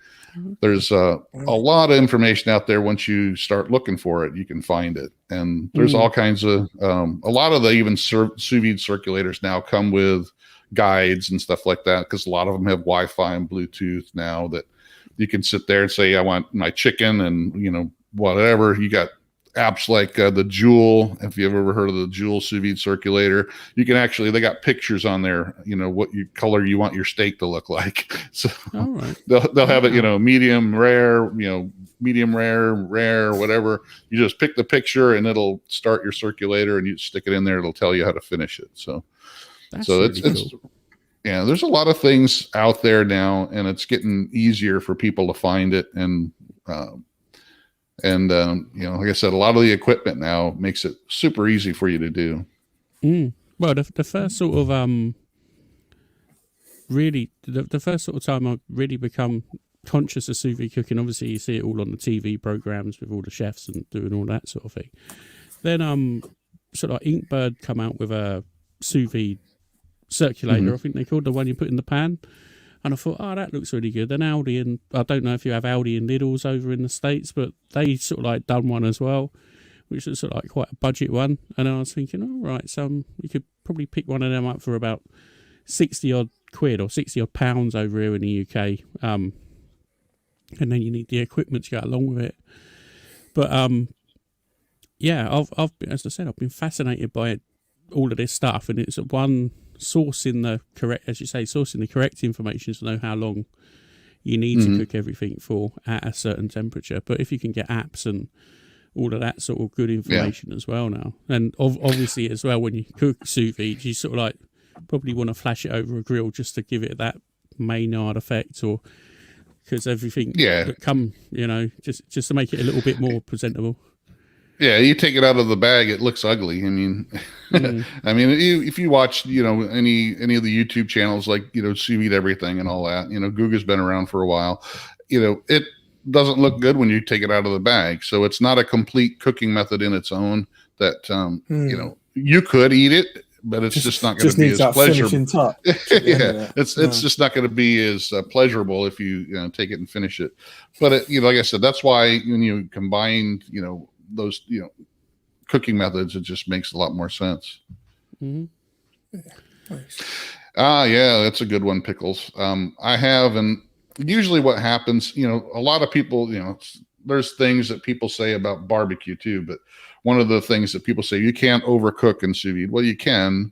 there's a lot of information out there. Once you start looking for it, you can find it. And there's all kinds of, a lot of the even sous vide circulators now come with guides and stuff like that, because a lot of them have Wi-Fi and Bluetooth now that you can sit there and say, I want my chicken and, you know, whatever. You got apps like the Joule. If you've ever heard of the Joule sous vide circulator, you can actually, they got pictures on there, you know, what color you want your steak to look like. So they'll have it, you know, medium rare, you know, medium rare, whatever. You just pick the picture and it'll start your circulator, and you stick it in there. It'll tell you how to finish it. So really it's yeah, there's a lot of things out there now, and it's getting easier for people to find it. And you know, like I said, a lot of the equipment now makes it super easy for you to do. Well, the first sort of really the first sort of time I've really become conscious of sous vide cooking, obviously you see it all on the TV programs with all the chefs and doing all that sort of thing. Then sort of like Inkbird come out with a sous vide circulator, I think they called, the one you put in the pan. And I thought, oh, that looks really good. Then Aldi, and I don't know if you have Aldi and Lidl's over in the States, but they sort of like done one as well, which is sort of like quite a budget one. And I was thinking, all right, so you could probably pick one of them up for about 60 odd quid or 60 odd pounds over here in the UK. And then you need the equipment to go along with it. But yeah, I've as I said, I've been fascinated by all of this stuff, and it's one sourcing the correct, as you say, sourcing the correct information to know how long you need to cook everything for at a certain temperature. But if you can get apps and all of that sort of good information as well now, and obviously as well, when you cook sous vide, you sort of like probably want to flash it over a grill just to give it that Maynard effect, or because everything that come, you know, just to make it a little bit more presentable. Yeah, you take it out of the bag, it looks ugly. I mean, I mean, if you watch, any of the YouTube channels like Sous-Vide everything and all that, Guga's been around for a while. It doesn't look good when you take it out of the bag. So it's not a complete cooking method in its own. That you could eat it, but it's just not going to be as pleasurable. It's just not going to be as pleasurable if you take it and finish it. But like I said, that's why when you combine those cooking methods, it just makes a lot more sense. Mm-hmm. Nice. Yeah, that's a good one, Pickles. I have, and usually what happens, a lot of people, there's things that people say about barbecue too, but one of the things that people say, you can't overcook in sous vide. Well, you can,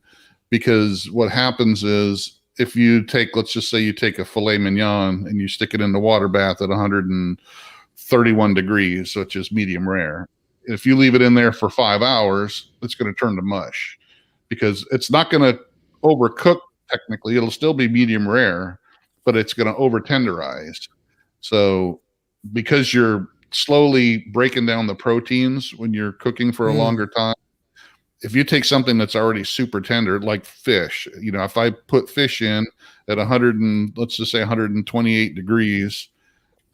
because what happens is if you let's just say you take a filet mignon and you stick it in the water bath at 131 degrees, which is medium rare. If you leave it in there for 5 hours, it's going to turn to mush because it's not going to overcook. Technically, it'll still be medium rare, but it's going to over tenderize. So because you're slowly breaking down the proteins when you're cooking for a longer time, if you take something that's already super tender, like fish, if I put fish in at let's just say 128 degrees,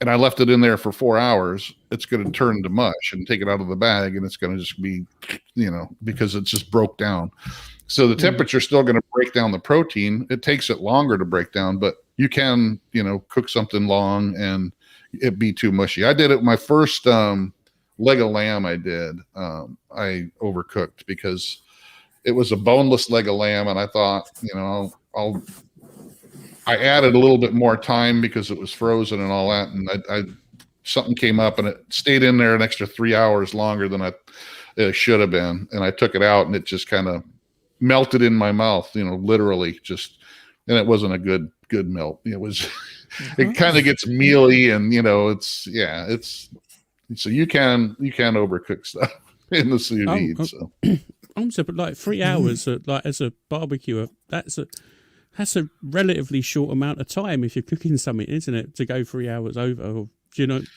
and I left it in there for 4 hours, it's going to turn to mush and take it out of the bag. And it's going to just be, because it's just broke down. So the temperature is still going to break down the protein. It takes it longer to break down, but you can, cook something long and it be too mushy. I did it. My first leg of lamb I did, I overcooked because it was a boneless leg of lamb. And I thought, I added a little bit more time because it was frozen and all that. And something came up and it stayed in there an extra 3 hours longer than it should have been. And I took it out and it just kind of melted in my mouth, literally and it wasn't a good melt. It was, it kind of gets mealy and, so you can overcook stuff in the sous vide. So but like 3 hours, as a barbecue, that's a relatively short amount of time if you're cooking something, isn't it? To go 3 hours over,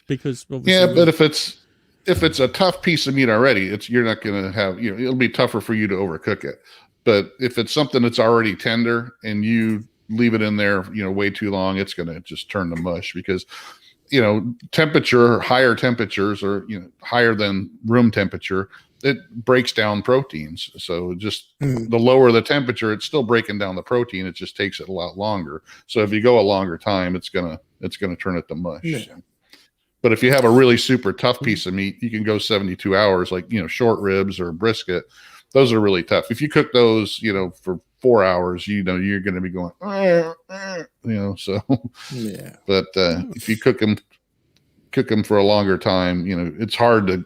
because but if it's a tough piece of meat already, you're not going to have, it'll be tougher for you to overcook it. But if it's something that's already tender and you leave it in there, way too long, it's going to just turn to mush because, higher temperatures or, higher than room temperature, it breaks down proteins. So just the lower the temperature, it's still breaking down the protein. It just takes it a lot longer. So if you go a longer time, it's going to turn it to mush. Yeah. But if you have a really super tough piece of meat, you can go 72 hours, like, short ribs or brisket. Those are really tough. If you cook those, for 4 hours, you're going to be going, so, yeah. But if you cook them for a longer time, it's hard to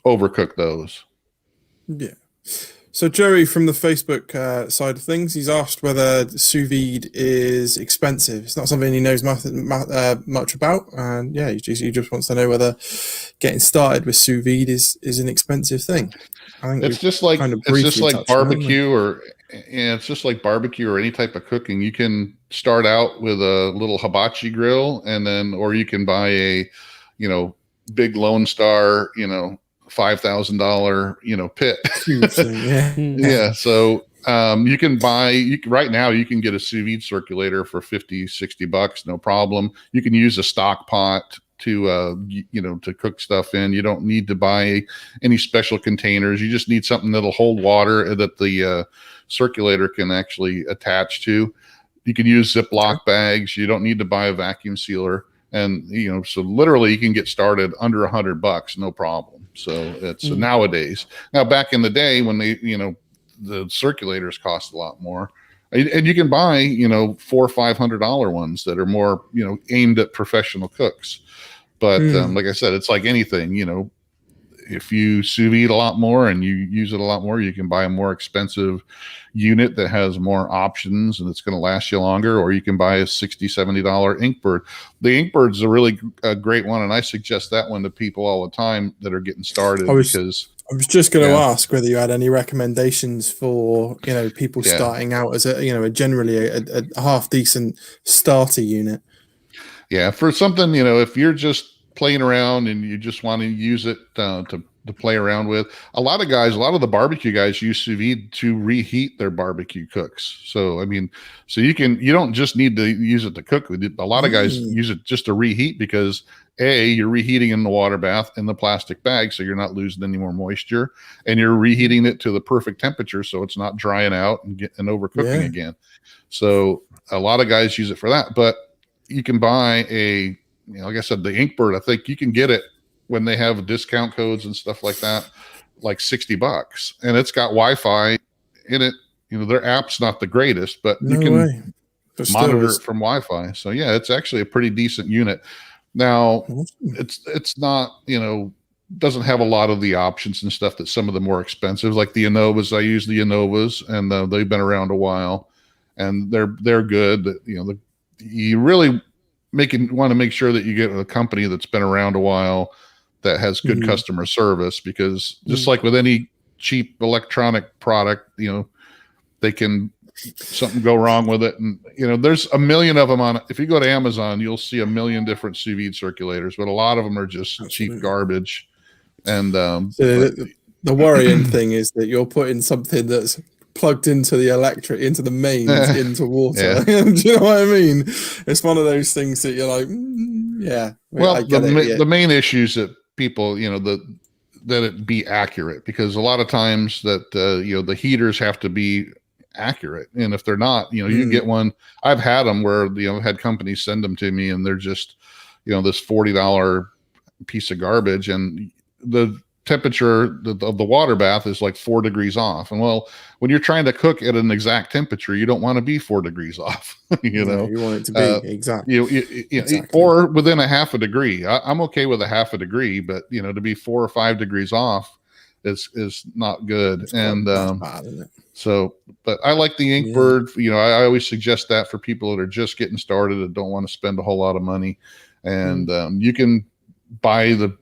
overcook those. Yeah. So Joey from the Facebook side of things, he's asked whether sous vide is expensive. It's not something he knows much about, and he just wants to know whether getting started with sous vide is an expensive thing. I think it's just like barbecue, it's just like barbecue or any type of cooking. You can start out with a little hibachi grill, or you can buy a, big Lone Star, $5,000, pit. Yeah. So you can right now you can get a sous vide circulator for $50-$60, no problem. You can use a stock pot to cook stuff in. You don't need to buy any special containers. You just need something that'll hold water that the circulator can actually attach to. You can use Ziploc bags. You don't need to buy a vacuum sealer. And, so literally you can get started under $100, no problem. So it's nowadays. Now, back in the day when the circulators cost a lot more, and you can buy, $400 or $500 ones that are more, aimed at professional cooks. But like I said, it's like anything, if you sous vide a lot more and you use it a lot more, you can buy a more expensive unit that has more options and it's going to last you longer, or you can buy a $60-$70 Inkbird. The Inkbird is a really great one, and I suggest that one to people all the time that are getting started. I was just going to ask whether you had any recommendations for people starting out as generally a half decent starter unit. Yeah, for something if you're just playing around and you just want to use it to to play around with. A lot of the barbecue guys use sous vide to reheat their barbecue cooks. So I mean, you don't just need to use it to cook. A lot of guys use it just to reheat because you're reheating in the water bath in the plastic bag, so you're not losing any more moisture, and you're reheating it to the perfect temperature, so it's not drying out and overcooking again. So a lot of guys use it for that. But you can buy like I said, the Inkbird. I think you can get it when they have discount codes and stuff like that, like $60, and it's got Wi-Fi in it. Their app's not the greatest, but you can monitor it from Wi-Fi. So yeah, it's actually a pretty decent unit. Now it's not, doesn't have a lot of the options and stuff that some of the more expensive, like the Innovas. I use the Innovas, and they've been around a while, and they're good. You really want to make sure that you get a company that's been around a while, that has good customer service, because just like with any cheap electronic product, they can something go wrong with it. And, there's a million of them on, if you go to Amazon, you'll see a million different sous vide circulators, but a lot of them are just cheap garbage. And the worrying thing is that you're putting something that's plugged into the mains into water. Do you know what I mean? It's one of those things that you're like, yeah. Well, the main issues that people, that it be accurate, because a lot of times that the heaters have to be accurate, and if they're not, you get one. I've had them where I've had companies send them to me, and they're just this $40 piece of garbage, and the temperature of the water bath is like 4 degrees off. And well, when you're trying to cook at an exact temperature, you don't want to be 4 degrees off. You want it to be exactly. Or within a half a degree. I'm okay with a half a degree, but to be 4 or 5 degrees off is not good. And bad, isn't it? So, but I like the Inkbird. I always suggest that for people that are just getting started and don't want to spend a whole lot of money. And you can buy the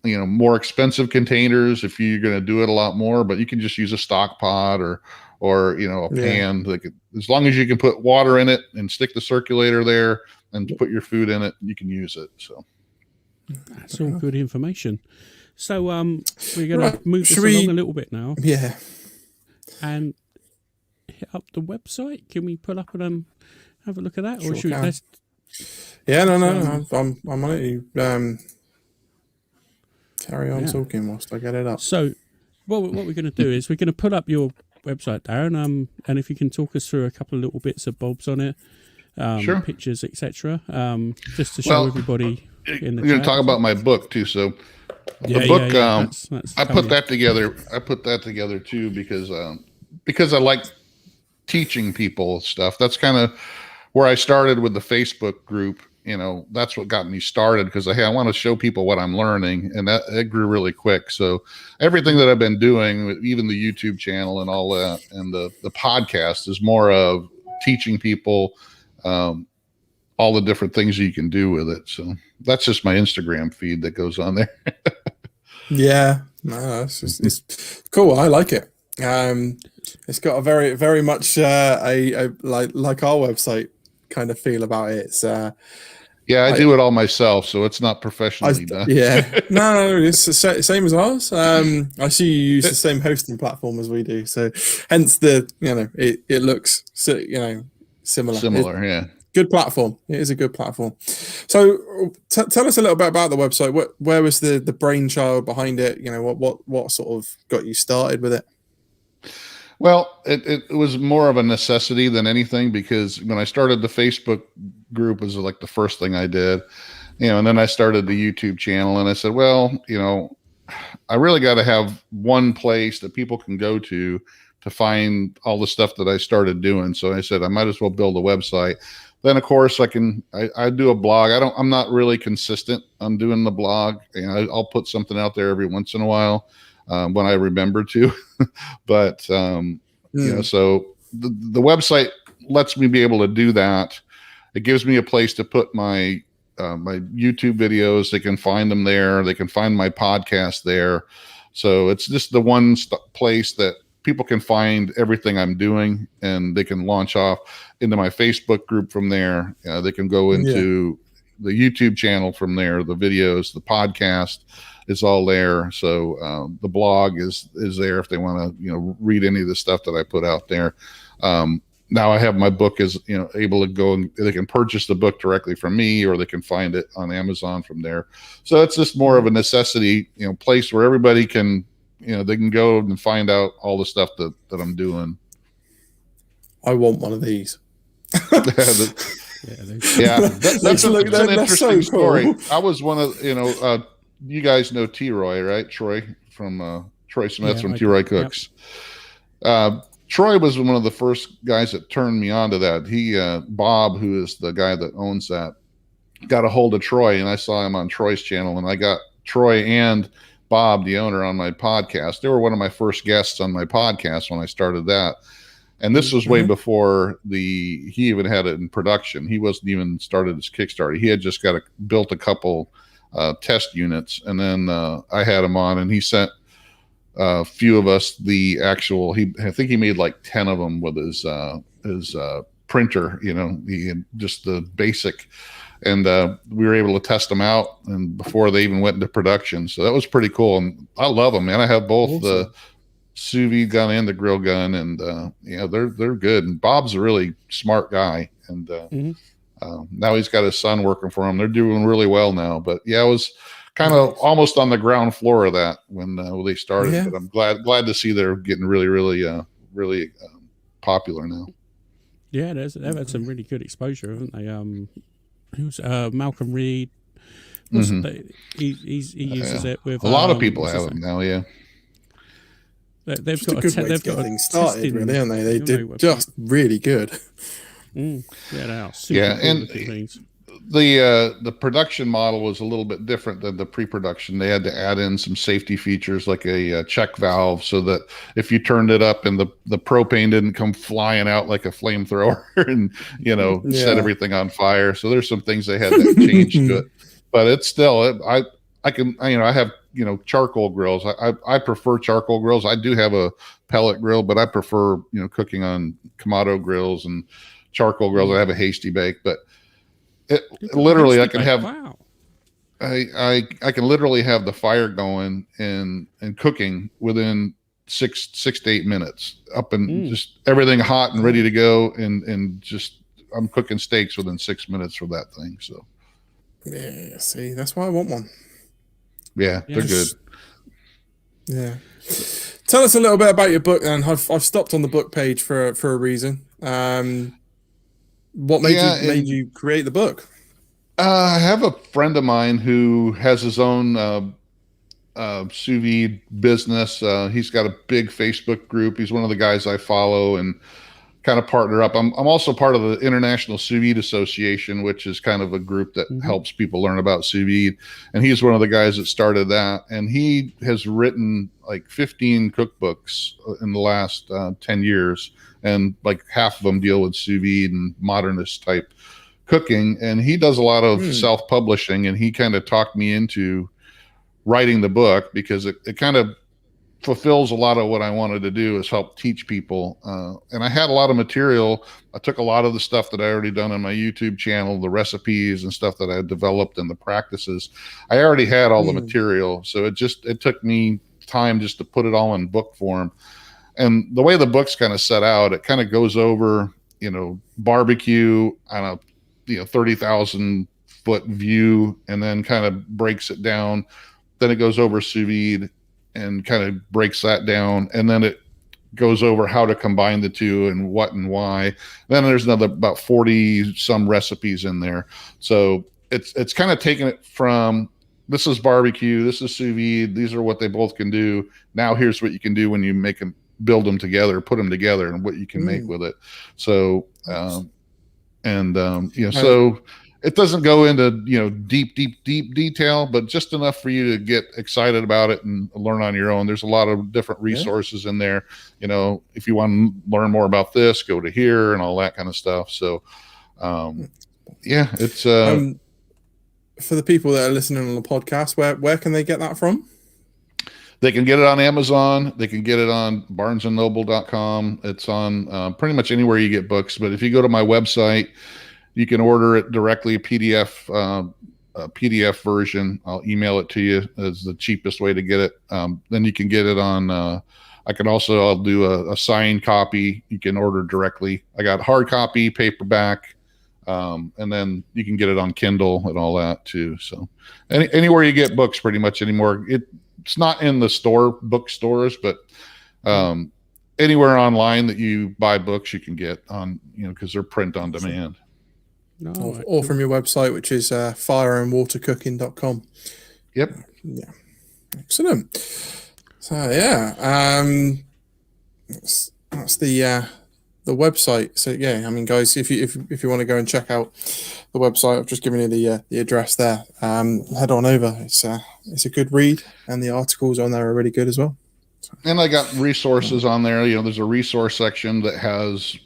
more expensive containers if you're going to do it a lot more, but you can just use a stock pot or a pan. As long as you can put water in it and stick the circulator there and put your food in it, you can use it. So that's all good information. So we're going to move this along a little bit now. Yeah. And hit up the website. Can we pull up and have a look at that? Or should we I'm on it. Carry on talking whilst I get it up. So what we're going to do is we're going to put up your website, Darrin, and if you can talk us through a couple of little bits of bobs on it, pictures, etc., just to show everybody in the chat. You're going to talk about my book too. So the book, that's I put that together. I put that together too because I like teaching people stuff. That's kind of where I started with the Facebook group. That's what got me started, because I want to show people what I'm learning, and it grew really quick. So everything that I've been doing, even the YouTube channel and all that, and the podcast, is more of teaching people all the different things you can do with it. So that's just my Instagram feed that goes on there. Yeah, no, it's cool. I like it. It's got a very, very much a like our website kind of feel about it. It's I do it all myself, so it's not professionally done. Yeah, no, it's the same as ours. I see you use the same hosting platform as we do, so hence it looks similar. Good platform. It is a good platform. So tell us a little bit about the website. Where was the brainchild behind it? What sort of got you started with it? Well, it was more of a necessity than anything, because when I started the Facebook group, was like the first thing I did, and then I started the YouTube channel, and I said, well, I really got to have one place that people can go to find all the stuff that I started doing. So I said, I might as well build a website. Then of course I do a blog. I'm not really consistent on doing the blog. I'll put something out there every once in a while. When I remember to, but so the website lets me be able to do that. It gives me a place to put my YouTube videos. They can find them there. They can find my podcast there. So it's just the one place that people can find everything I'm doing, and they can launch off into my Facebook group from there. They can go into YouTube channel from there, the videos, the podcast is all there. So the blog is there if they want to read any of the stuff that I put out there. Now I have my book is able to go and they can purchase the book directly from me, or they can find it on Amazon from there. So it's just more of a necessity place where everybody can they can go and find out all the stuff that I'm doing. I want one of these. That's an interesting story. I was one of you guys know T-Roy, right? Troy from Troy Smith from T-Roy Cooks. Yep. Troy was one of the first guys that turned me on to that. He Bob, who is the guy that owns that, got a hold of Troy, and I saw him on Troy's channel, and I got Troy and Bob, the owner, on my podcast. They were one of my first guests on my podcast when I started that. And this was way before he even had it in production. He wasn't even started his Kickstarter. He had just built a couple test units, and then I had him on, and he sent a few of us the actual. I think he made like 10 of them with his printer. Just the basic, and we were able to test them out, and before they even went into production. So that was pretty cool, and I love them, man. I have both the Sous-Vide gun and the grill gun, and they're good. And Bob's a really smart guy, and now he's got his son working for him. They're doing really well now. But yeah, I was kind of almost on the ground floor of that when they started. Yeah. But I'm glad to see they're getting really, really, really popular now. Yeah, they've had some really good exposure, haven't they? Who's Malcolm Reed? He uses it with a lot of people have them now. Yeah. They've got a good way to get things started, really, haven't they? They did just really good. Yeah, they are super cool and things. The production model was a little bit different than the pre-production. They had to add in some safety features like a check valve, so that if you turned it up and the propane didn't come flying out like a flamethrower and set everything on fire. So there's some things they had to change to it, but it's still I have charcoal grills. I prefer charcoal grills. I do have a pellet grill, but I prefer cooking on Kamado grills and charcoal grills. I have a hasty bake, but literally I can have I can literally have the fire going and cooking within six to 8 minutes, up and just everything hot and ready to go, and just I'm cooking steaks within 6 minutes for that thing. So yeah, see, that's why I want one. Yeah, they're good. Yeah. Tell us a little bit about your book, and I've stopped on the book page for a reason. What made you create the book? I have a friend of mine who has his own sous-vide business. He's got a big Facebook group. He's one of the guys I follow and kind of partner up. I'm also part of the International Sous-Vide Association, which is kind of a group that helps people learn about sous-vide. And he's one of the guys that started that. And he has written like 15 cookbooks in the last 10 years. And like half of them deal with sous-vide and modernist type cooking. And he does a lot of self-publishing, and he kind of talked me into writing the book because it kind of fulfills a lot of what I wanted to do, is help teach people. And I had a lot of material. I took a lot of the stuff that I already done on my YouTube channel, the recipes and stuff that I had developed and the practices. I already had all the material. So it took me time just to put it all in book form. And the way the book's kind of set out, it kind of goes over, barbecue on a 30,000 foot view, and then kind of breaks it down. Then it goes over sous vide and kind of breaks that down, and then it goes over how to combine the two and what and why. Then there's another about 40 some recipes in there. So it's kind of taking it from, this is barbecue, this is sous vide, these are what they both can do. Now here's what you can do when you make them, build them together, put them together, and what you can make with it. So so it doesn't go into deep detail, but just enough for you to get excited about it and learn on your own. There's a lot of different resources in there. If you want to learn more about this, go to here and all that kind of stuff. So it's for the people that are listening on the podcast, where can they get that from? They can get it on Amazon. They can get it on barnesandnoble.com. It's on pretty much anywhere you get books. But if you go to my website, You can order it directly, a PDF version. I'll email it to you as the cheapest way to get it. Then you can get it on. I'll do a signed copy. You can order directly. I got hard copy, paperback, and then you can get it on Kindle and all that too. So anywhere you get books, pretty much anymore. It's not in the bookstores, but anywhere online that you buy books, you can get on, because they're print on demand. Or from your website, which is fireandwatercooking.com. Yep. Yeah. Excellent. So yeah, that's the website. So yeah, I mean, guys, if you want to go and check out the website, I've just given you the address there. Head on over. It's a good read, and the articles on there are really good as well. And I got resources on there. There's a resource section that has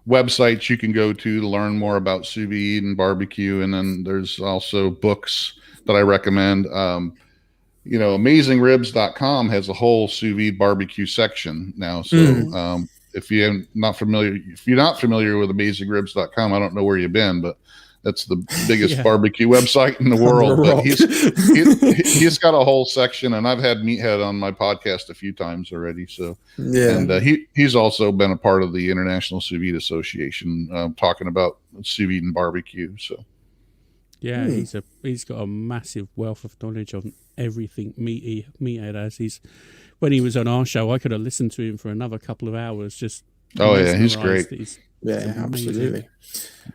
websites you can go to learn more about sous vide and barbecue, and then there's also books that I recommend. AmazingRibs.com has a whole sous vide barbecue section now. So if you're not familiar with AmazingRibs.com, I don't know where you've been, but that's the biggest barbecue website in the world. But he's got a whole section, and I've had Meathead on my podcast a few times already. So and he's also been a part of the International Sous Vide Association, talking about sous vide and barbecue. So he's got a massive wealth of knowledge on everything Meathead has. When he was on our show, I could have listened to him for another couple of hours. Just he's great. Absolutely.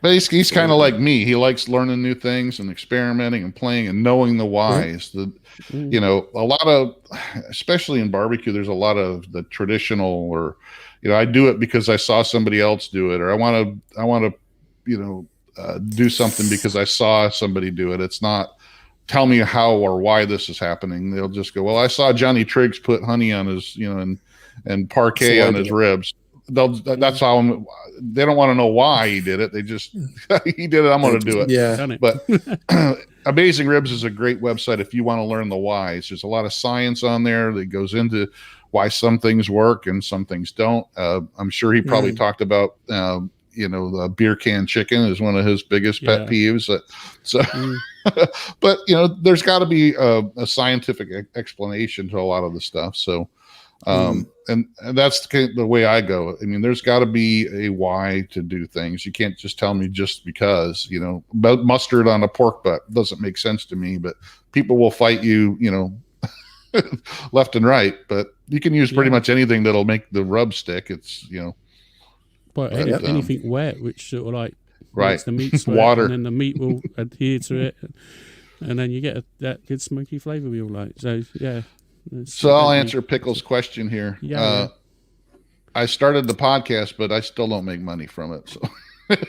But he's kind of like me. He likes learning new things and experimenting and playing and knowing the whys. A lot of, especially in barbecue, there's a lot of the traditional, or I do it because I saw somebody else do it, or I want to do something because I saw somebody do it. It's not tell me how or why this is happening. They'll just go, well, I saw Johnny Triggs put honey on his, and parquet on his ribs. That's how they don't want to know why he did it. They just he did it. I'm going to do it. Yeah. But Amazing Ribs is a great website if you want to learn the whys. There's a lot of science on there that goes into why some things work and some things don't. I'm sure he probably talked about the beer can chicken is one of his biggest pet peeves. But there's got to be a scientific explanation to a lot of the stuff. So. And that's the way I go. I mean, there's got to be a why to do things. You can't just tell me just because, mustard on a pork butt doesn't make sense to me, but people will fight you, left and right, but you can use pretty much anything that'll make the rub stick. It's, anything wet, which sort of like makes the meat sweat, water, and then the meat will adhere to it. And then you get that good smoky flavor we all like. So, yeah. So I'll answer Pickles' question here. I started the podcast, but I still don't make money from it. So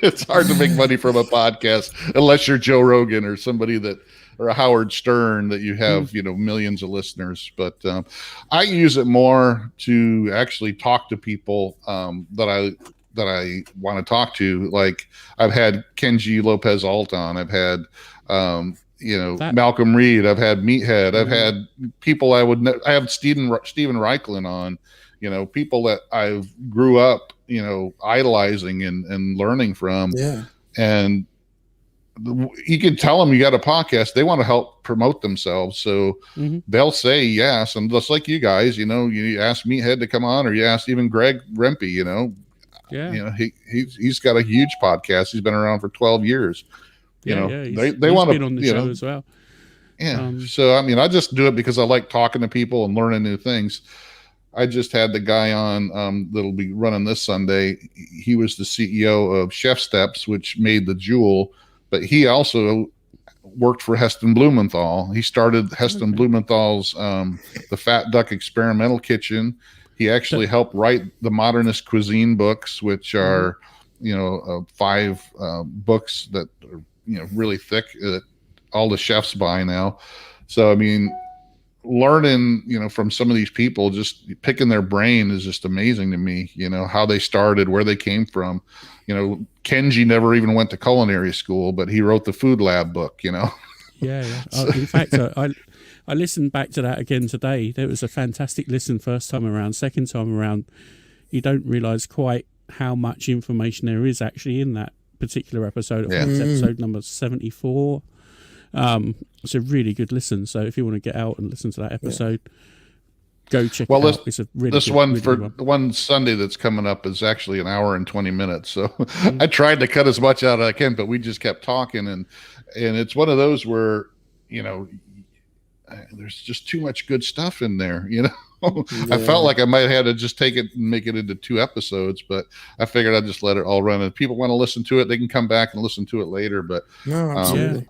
it's hard to make money from a podcast unless you're Joe Rogan or somebody or a Howard Stern that you have, millions of listeners. But I use it more to actually talk to people that I want to talk to. Like I've had Kenji Lopez Alt on. I've had Malcolm Reed. I've had Meathead. I've had people I have Steven Reichlin on, people that I've grew up, idolizing and learning from. Yeah. And you can tell them you got a podcast. They want to help promote themselves. So they'll say yes. And just like you guys, you ask Meathead to come on, or you ask even Greg Rempe, he's got a huge podcast. He's been around for 12 years. They want to be on the show as well. Yeah. So, I mean, I just do it because I like talking to people and learning new things. I just had the guy on that'll be running this Sunday. He was the CEO of Chef Steps, which made the Jewel, but he also worked for Heston Blumenthal. He started Heston Blumenthal's the Fat Duck Experimental Kitchen. He actually helped write the Modernist Cuisine books, which are, 5 books that are, really thick that all the chefs buy now. So, I mean, learning, from some of these people, just picking their brain is just amazing to me, how they started, where they came from. Kenji never even went to culinary school, but he wrote the Food Lab book, Yeah. In fact, I listened back to that again today. That was a fantastic listen first time around. Second time around, you don't realize quite how much information there is actually in that particular episode. Yeah. It's episode number 74. It's a really good listen. So if you want to get out and listen to that episode, go check it out. It's a really this good, one really for good one. one Sunday that's coming up is actually an hour and 20 minutes. So I tried to cut as much out as I can, but we just kept talking, and it's one of those where, you know, there's just too much good stuff in there, you know. I felt like I might have had to just take it and make it into 2 episodes, but I figured I'd just let it all run. And if people want to listen to it, they can come back and listen to it later. But No, absolutely.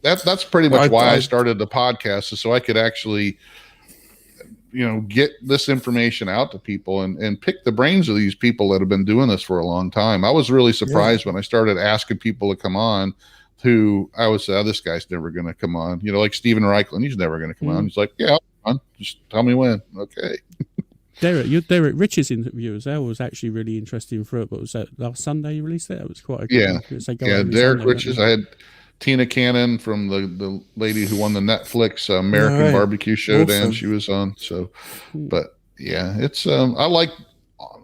that's pretty much why I started the podcast, is so I could actually, you know, get this information out to people and pick the brains of these people that have been doing this for a long time. I was really surprised when I started asking people to come on, who I was, this guy's never going to come on. You know, like Steven Reichlin, he's never going to come on. He's like, yeah, I'll come on. Just tell me when. Okay. Derek Rich's interview as well was actually really interesting for it. But was that last Sunday you released it? It was quite a good one. Derek Rich's. I had Tina Cannon from the lady who won the Netflix American Barbecue Showdown. She was on. So, but yeah, it's I like,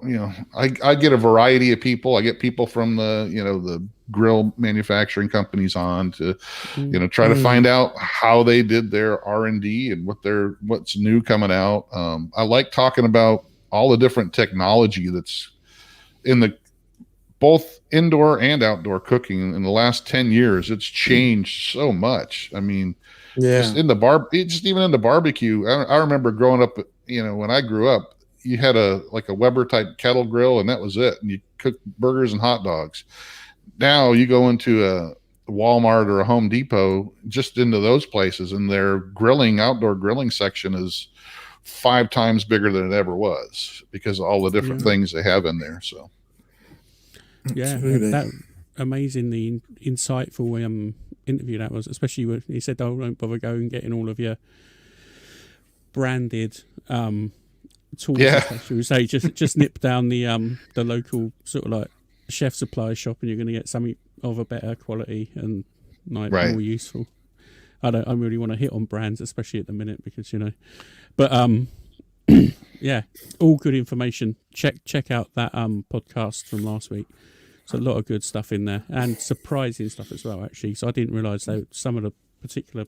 you know, I get a variety of people. I get people from the, you know, the grill manufacturing companies on to, you know, try to find out how they did their R&D and what's new coming out. I like talking about all the different technology that's in the both indoor and outdoor cooking in the last 10 years. It's changed so much. I mean, just even in the barbecue. I remember growing up, you know, when I grew up, you had a Weber type kettle grill, and that was it. And you cooked burgers and hot dogs. Now you go into a Walmart or a Home Depot, just into those places, and their outdoor grilling section is 5 times bigger than it ever was because of all the different things they have in there. So. Yeah, that amazingly insightful interview that was, especially when he said, "Oh, don't bother going and getting all of your branded tools." Should we say just nip down the local sort of like chef supply shop, and you're going to get something of a better quality and more useful. I really want to hit on brands, especially at the minute, because, you know, but yeah, all good information. Check out that podcast from last week. There's a lot of good stuff in there, and surprising stuff as well, actually. So I didn't realise that some of the particular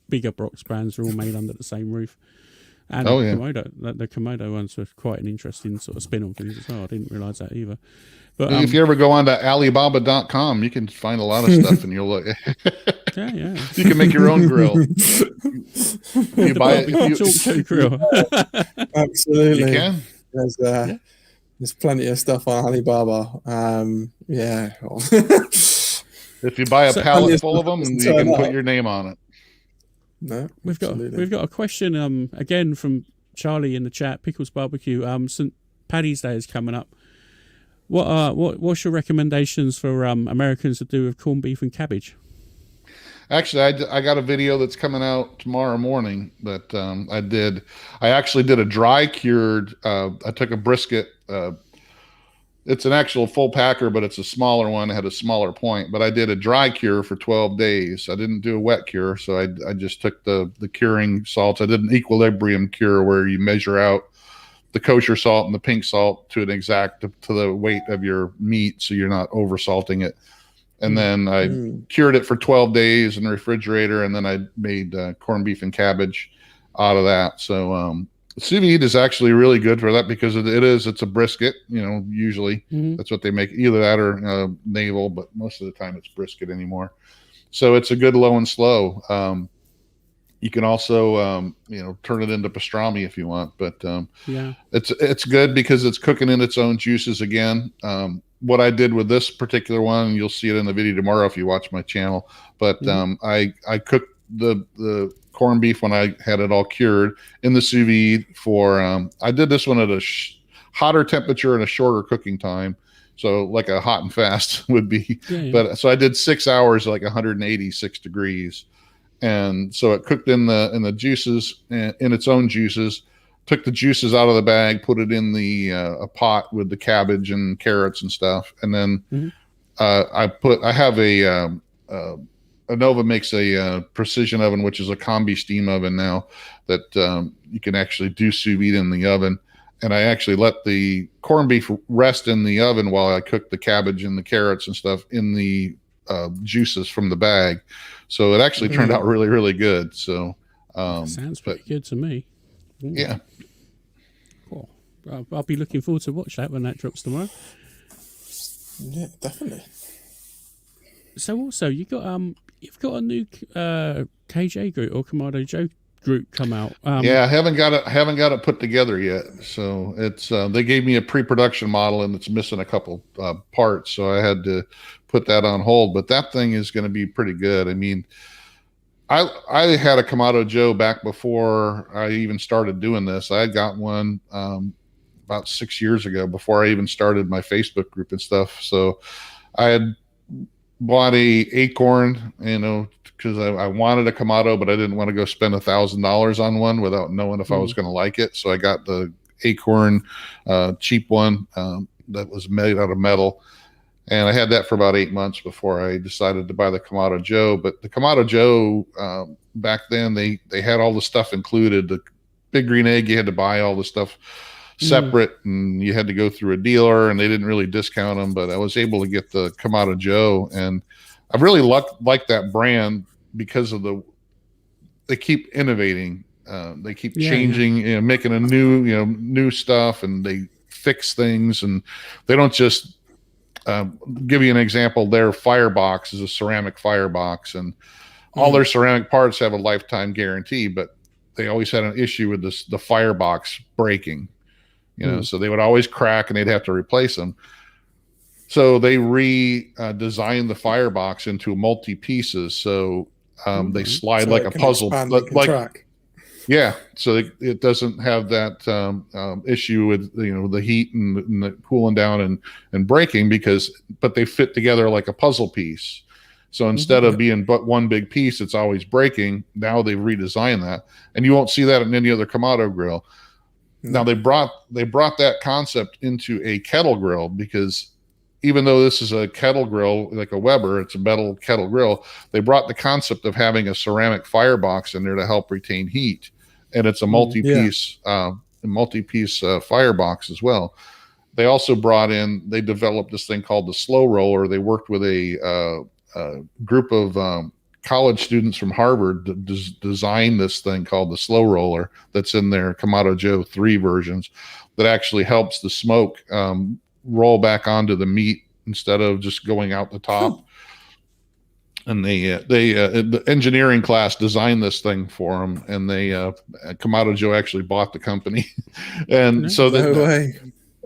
bigger Brox brands are all made under the same roof. And the Komodo ones were quite an interesting sort of spin on things as well. I didn't realise that either. But if you ever go on to Alibaba.com, you can find a lot of stuff, and you'll look. Yeah. You can make your own grill. You buy it. Grill. Absolutely. You can. There's plenty of stuff on Alibaba. If you buy a pallet full of them, you can put your name on it. No, we've got a question again from Charlie in the chat. Pickles Barbecue. St. Paddy's Day is coming up. What's your recommendations for Americans to do with corned beef and cabbage? Actually, I got a video that's coming out tomorrow morning that I actually did a dry cured. I took a brisket. It's an actual full packer, but it's a smaller one. It had a smaller point. But I did a dry cure for 12 days. I didn't do a wet cure, so I just took the curing salts. I did an equilibrium cure where you measure out the kosher salt and the pink salt to the weight of your meat, so you're not over salting it. And then I cured it for 12 days in the refrigerator, and then I made corned beef and cabbage out of that. So Sous-Vide is actually really good for that because it's a brisket. You know, usually that's what they make, either that or navel, but most of the time it's brisket anymore. So it's a good low and slow. You can also turn it into pastrami if you want, but it's good because it's cooking in its own juices again. What I did with this particular one, you'll see it in the video tomorrow if you watch my channel, but I cooked the corned beef when I had it all cured in the sous vide for I did this one at a hotter temperature and a shorter cooking time, so like a hot and fast would be. But so I did 6 hours, like 186 degrees, and so it cooked in the juices, in its own juices. Took the juices out of the bag, put it in a pot with the cabbage and carrots and stuff, and then I have Anova makes a precision oven, which is a combi steam oven now that you can actually do sous vide in the oven. and I actually let the corned beef rest in the oven while I cooked the cabbage and the carrots and stuff in the juices from the bag. So it actually turned out really, really good. So sounds pretty good to me. Yeah. Cool. I'll be looking forward to watch that when that drops tomorrow. Yeah, definitely. So also you've got a new KJ group or Kamado Joe group come out. Yeah, I haven't got it put together yet. So it's they gave me a pre-production model and it's missing a couple parts, so I had to put that on hold. But that thing is going to be pretty good. I mean, I had a Kamado Joe back before I even started doing this. I had got one about 6 years ago before I even started my Facebook group and stuff. So I had bought a Acorn, because I wanted a Kamado, but I didn't want to go spend $1,000 on one without knowing if I was going to like it. So I got the Acorn cheap one that was made out of metal. And I had that for about 8 months before I decided to buy the Kamado Joe. But the Kamado Joe, back then, they had all the stuff included. The big green egg, you had to buy all the stuff separate, and you had to go through a dealer, and they didn't really discount them. But I was able to get the Kamado Joe, and I really liked that brand because of they keep innovating. They keep changing, making a new stuff, and they fix things, and they don't just give you an example. Their firebox is a ceramic firebox, and all their ceramic parts have a lifetime guarantee, but they always had an issue with the firebox breaking, so they would always crack and they'd have to replace them. So they redesigned the firebox into multi-pieces. So they slide like a puzzle, so it doesn't have that issue with the heat and the cooling down and breaking, but they fit together like a puzzle piece. So instead of being but one big piece, it's always breaking. Now they've redesigned that, and you won't see that in any other Kamado grill. Now they brought that concept into a kettle grill, because even though this is a kettle grill, like a Weber, it's a metal kettle grill, they brought the concept of having a ceramic firebox in there to help retain heat. And it's a multi-piece firebox as well. They also they developed this thing called the slow roller. They worked with a group of college students from Harvard to design this thing called the slow roller that's in their Kamado Joe 3 versions, that actually helps the smoke roll back onto the meat instead of just going out the top. And the engineering class designed this thing for them, and Kamado Joe actually bought the company, and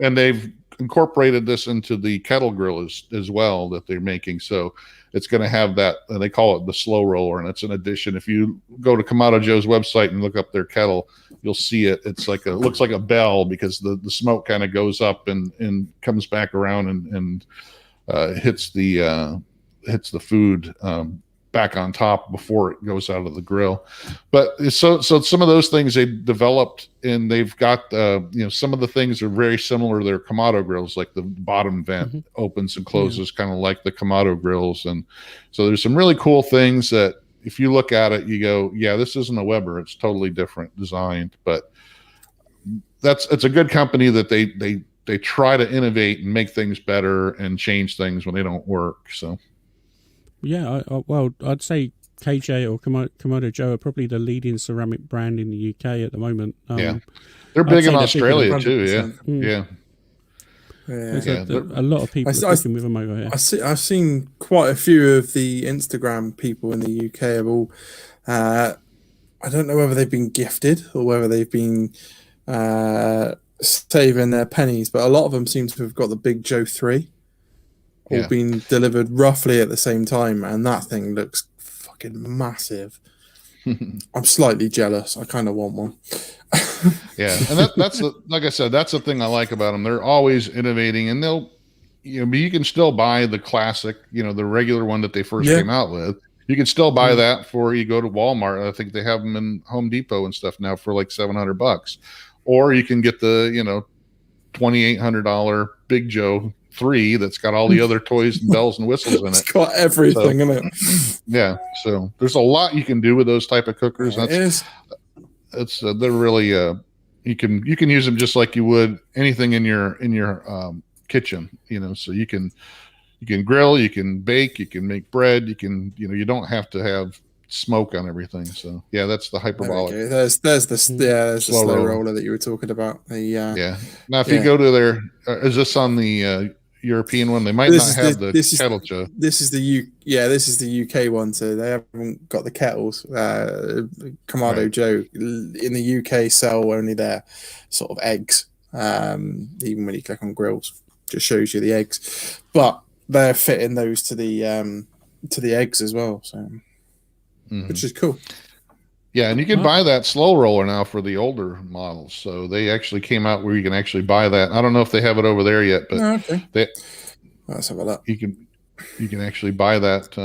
and they've incorporated this into the kettle grill as well that they're making. So it's going to have that, and they call it the slow roller, and it's an addition. If you go to Kamado Joe's website and look up their kettle, you'll see it. It's it looks like a bell, because the smoke kind of goes up and comes back around and hits the food back on top before it goes out of the grill. But so some of those things they developed, and they've got some of the things are very similar to their Kamado grills, like the bottom vent opens and closes kind of like the Kamado grills. And so there's some really cool things that if you look at it, you go, yeah, this isn't a Weber, it's totally different designed. But it's a good company that they try to innovate and make things better and change things when they don't work. So yeah, I'd say KJ or Kamado Joe are probably the leading ceramic brand in the UK at the moment. They're big in Australia too. Yeah. A lot of people are cooking with them over here. I've seen quite a few of the Instagram people in the UK have all. I don't know whether they've been gifted or whether they've been saving their pennies, but a lot of them seem to have got the Big Joe 3. All being delivered roughly at the same time, and that thing looks fucking massive. I'm slightly jealous. I kind of want one. And that's like I said, that's the thing I like about them. They're always innovating, and you can still buy the classic, the regular one that they first came out with. You can still buy that for you go to Walmart. I think they have them in Home Depot and stuff now for like $700, or you can get the $2,800 Big Joe 3 that's got all the other toys and bells and whistles in it. It's got everything in it. Yeah, so there's a lot you can do with those type of cookers. It's they're really you can use them just like you would anything in your kitchen, so you can grill, you can bake, you can make bread, you don't have to have smoke on everything. So yeah, that's the hyperbolic. There's the slow roller that you were talking about. Yeah. Now, if you go to their, is this on the European one? They might not have the kettle, Joe. This is the UK one. So they haven't got the kettles. Kamado Joe in the UK sell only their sort of eggs. Even when you click on grills, just shows you the eggs, but they're fitting those to the eggs as well. So, which is cool. Yeah, and you can buy that slow roller now for the older models. So they actually came out where you can actually buy that. I don't know if they have it over there yet, but let's have a look. You can actually buy that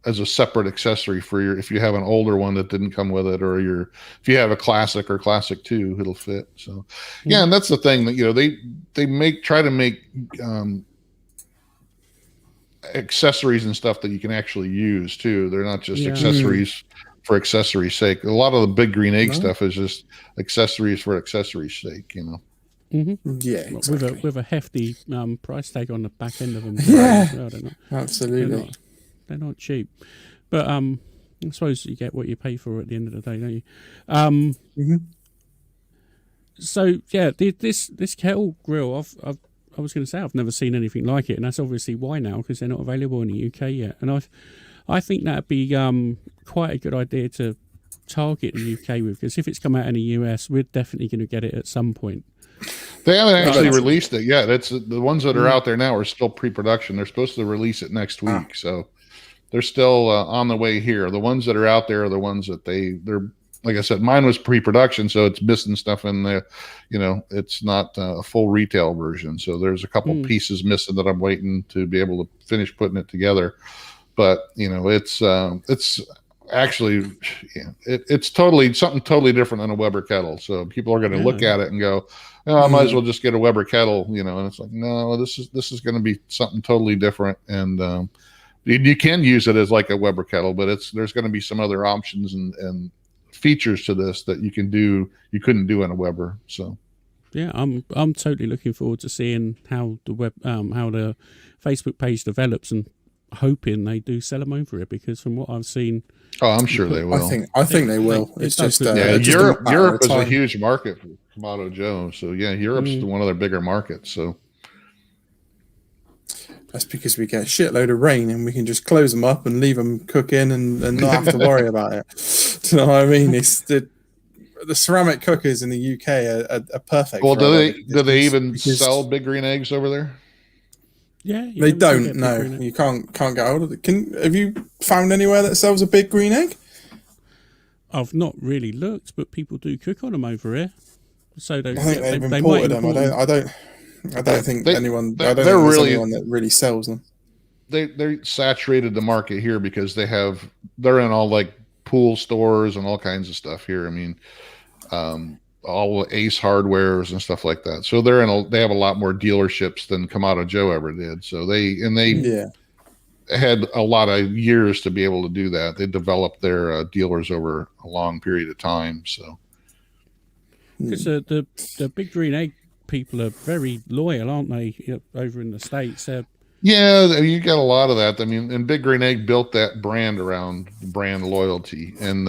as a separate accessory for if you have an older one that didn't come with it, or if you have a classic or classic 2, it'll fit. So yeah, and that's the thing that they try to make accessories and stuff that you can actually use too. They're not just accessories for accessory's sake. A lot of the Big Green Egg stuff is just accessories for accessory's sake, Yeah, exactly. With a hefty price tag on the back end of them. Absolutely. They're not cheap, but I suppose you get what you pay for at the end of the day, don't you? So yeah, this kettle grill, I was going to say I've never seen anything like it, and that's obviously why now, because they're not available in the UK yet. And I think that'd be quite a good idea to target the UK with, because if it's come out in the US, we're definitely going to get it at some point. They haven't actually released it yet. That's the ones that are out there now are still pre-production. They're supposed to release it next week, so they're still on the way here. The ones that are out there are the ones that they're like I said, mine was pre-production, so it's missing stuff in there. It's not a full retail version, so there's a couple pieces missing that I'm waiting to be able to finish putting it together. But it's actually it's totally something totally different than a Weber kettle. So people are going to look at it and go, I might as well just get a Weber kettle, and it's like, no, this is going to be something totally different. And you can use it as like a Weber kettle, but there's going to be some other options and features to this that you couldn't do in a Weber. So yeah, I'm totally looking forward to seeing how the Facebook page develops, and hoping they do sell them over it, because from what I've seen, I'm sure they will. I think they will. It's just Europe is a huge market for Kamado Joe. So yeah, Europe's one of their bigger markets. So that's because we get a shitload of rain and we can just close them up and leave them cooking and not have to worry about it. Do you know what I mean? It's the ceramic cookers in the UK are perfect. Well, do they even sell Big Green Eggs over there? Yeah, they don't. No, you can't get hold of it. Have you found anywhere that sells a Big Green Egg? I've not really looked, but people do cook on them over here. So I think they've imported them. I don't think anyone. I don't think there's anyone that really sells them. They saturated the market here because they're in all like pool stores and all kinds of stuff here. I mean, all Ace Hardwares and stuff like that. So they have a lot more dealerships than Kamado Joe ever did. So they had a lot of years to be able to do that. They developed their dealers over a long period of time. So because the Big Green Egg people are very loyal, aren't they? Over in the States. Yeah, you got a lot of that. I mean, and Big Green Egg built that brand around brand loyalty, and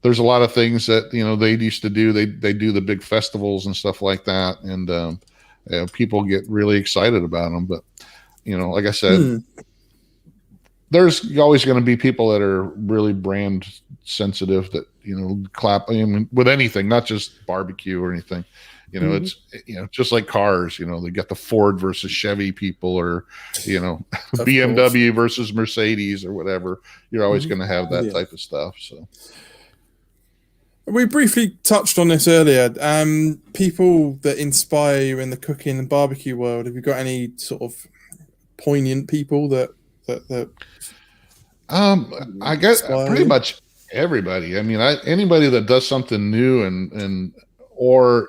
there's a lot of things that they used to do. They do the big festivals and stuff like that, and people get really excited about them. But like I said, there's always going to be people that are really brand sensitive that clap. I mean, with anything, not just barbecue or anything. It's just like cars. They got the Ford versus Chevy people, or BMW versus Mercedes or whatever. You're always going to have that type of stuff. So. We briefly touched on this earlier. People that inspire you in the cooking and barbecue world. Have you got any sort of poignant people that I guess pretty much everybody. I mean, anybody that does something new and or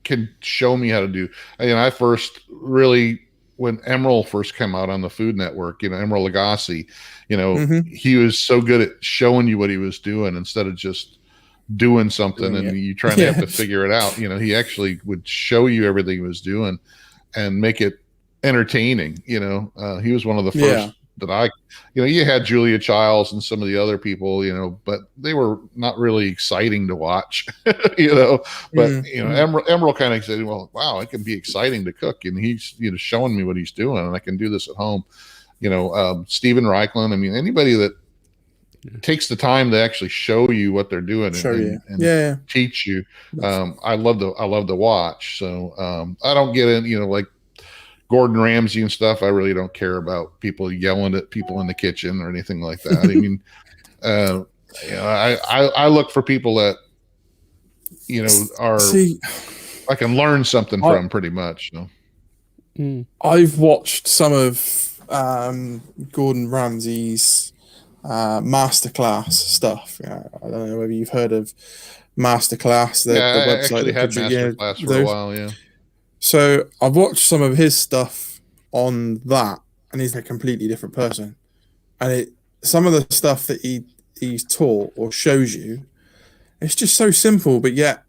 can show me how to do. I first really, when Emeril first came out on the Food Network, Emeril Lagasse, he was so good at showing you what he was doing instead of just doing something and you trying to have to Yeah. figure it out. He actually would show you everything he was doing and make it entertaining. He was one of the first that you had Julia Childs and some of the other people, but they were not really exciting to watch, but Emerald kind of said, well, wow, it can be exciting to cook. And he's, showing me what he's doing and I can do this at home. Steven Reichlin. I mean, anybody that takes the time to actually show you what they're doing and teach you. I love to watch. So I don't get in, like Gordon Ramsay and stuff. I really don't care about people yelling at people in the kitchen or anything like that. I mean, I look for people that, I can learn something from pretty much. So. I've watched some of Gordon Ramsay's masterclass stuff. I don't know whether you've heard of Masterclass, the website. I actually had Masterclass for a while, yeah. So I've watched some of his stuff on that, and he's a completely different person. And some of the stuff that he's taught or shows you, it's just so simple, but yet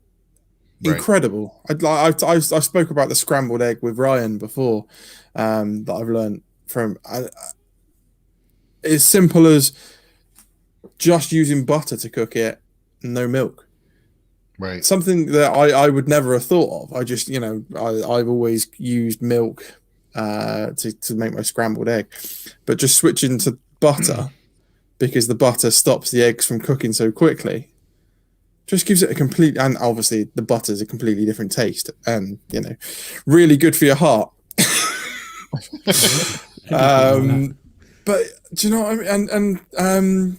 incredible. I spoke about the scrambled egg with Ryan before, that I've learned from. As simple as just using butter to cook it, no milk. Right. Something that I would never have thought of. I just, I've always used milk to make my scrambled egg. But just switching to butter, because the butter stops the eggs from cooking so quickly, just gives it a complete, and obviously the butter's a completely different taste and, really good for your heart. But do you know what I mean? And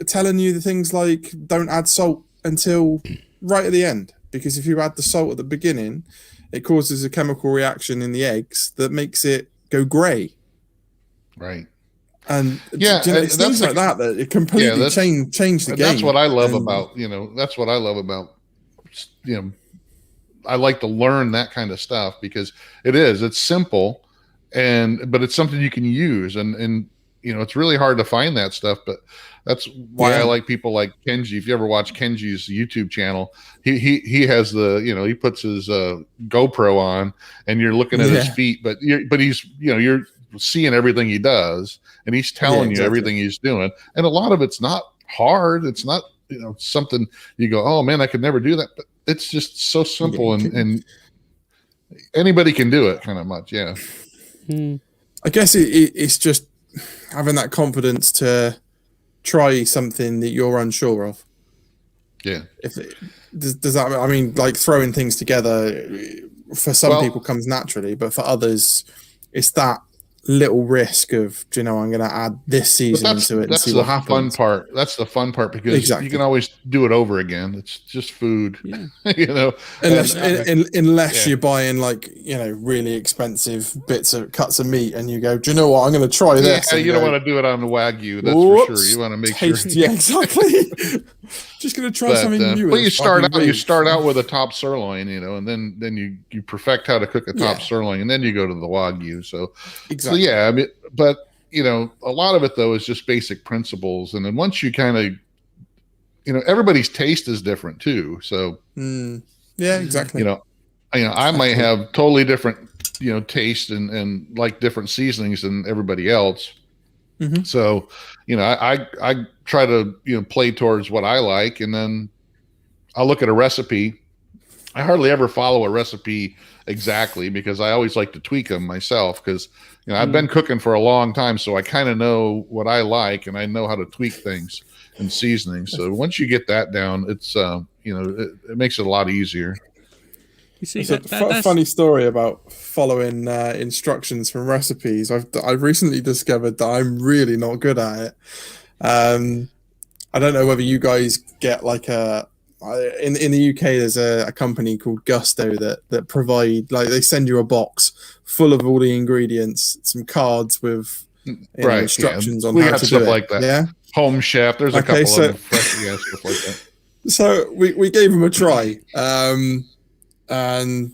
telling you the things like don't add salt until right at the end, because if you add the salt at the beginning, it causes a chemical reaction in the eggs that makes it go grey. Right. And it's things like that it completely changed the game. That's what I love about, that's what I love about, I like to learn that kind of stuff because it's simple but it's something you can use and it's really hard to find that stuff, but that's why I like people like Kenji. If you ever watch Kenji's YouTube channel, he has he puts his GoPro on and you're looking at his feet, but he's, you're seeing everything he does and he's telling you everything he's doing. And a lot of it's not hard. It's not, something you go, oh man, I could never do that. But it's just so simple and anybody can do it kind of much. Yeah. I guess it's just having that confidence to try something that you're unsure of. Yeah. Does that, I mean, like throwing things together for some people comes naturally, but for others, it's that little risk of, I'm going to add this season to it and see what happens. That's the fun part because you can always do it over again. It's just food, unless you're buying really expensive cuts of meat and you go, do you know what? I'm going to try this. You don't want to do it on the Wagyu. That's for sure. You want to make sure. Yeah, exactly. Just going to try something new. But you start out with a top sirloin, and then you perfect how to cook a top sirloin, and then you go to the Wagyu. So exactly. So yeah, I mean, but a lot of it though is just basic principles, and then once you kind of, everybody's taste is different too. So yeah, exactly. I might have totally different, taste and like different seasonings than everybody else. Mm-hmm. So, I try to play towards what I like, and then I'll look at a recipe. I hardly ever follow a recipe exactly because I always like to tweak them myself because I've been cooking for a long time, so I kind of know what I like and I know how to tweak things and seasoning. So once you get that down, it's it makes it a lot easier. You see, that's a funny story about following instructions from recipes. I've recently discovered that I'm really not good at it. I don't know whether you guys get like in the UK, there's a company called Gusto that provide, they send you a box full of all the ingredients, some cards with instructions on how to do it. Like that. Yeah, Home Chef. There's a couple of stuff like that. So we gave them a try, and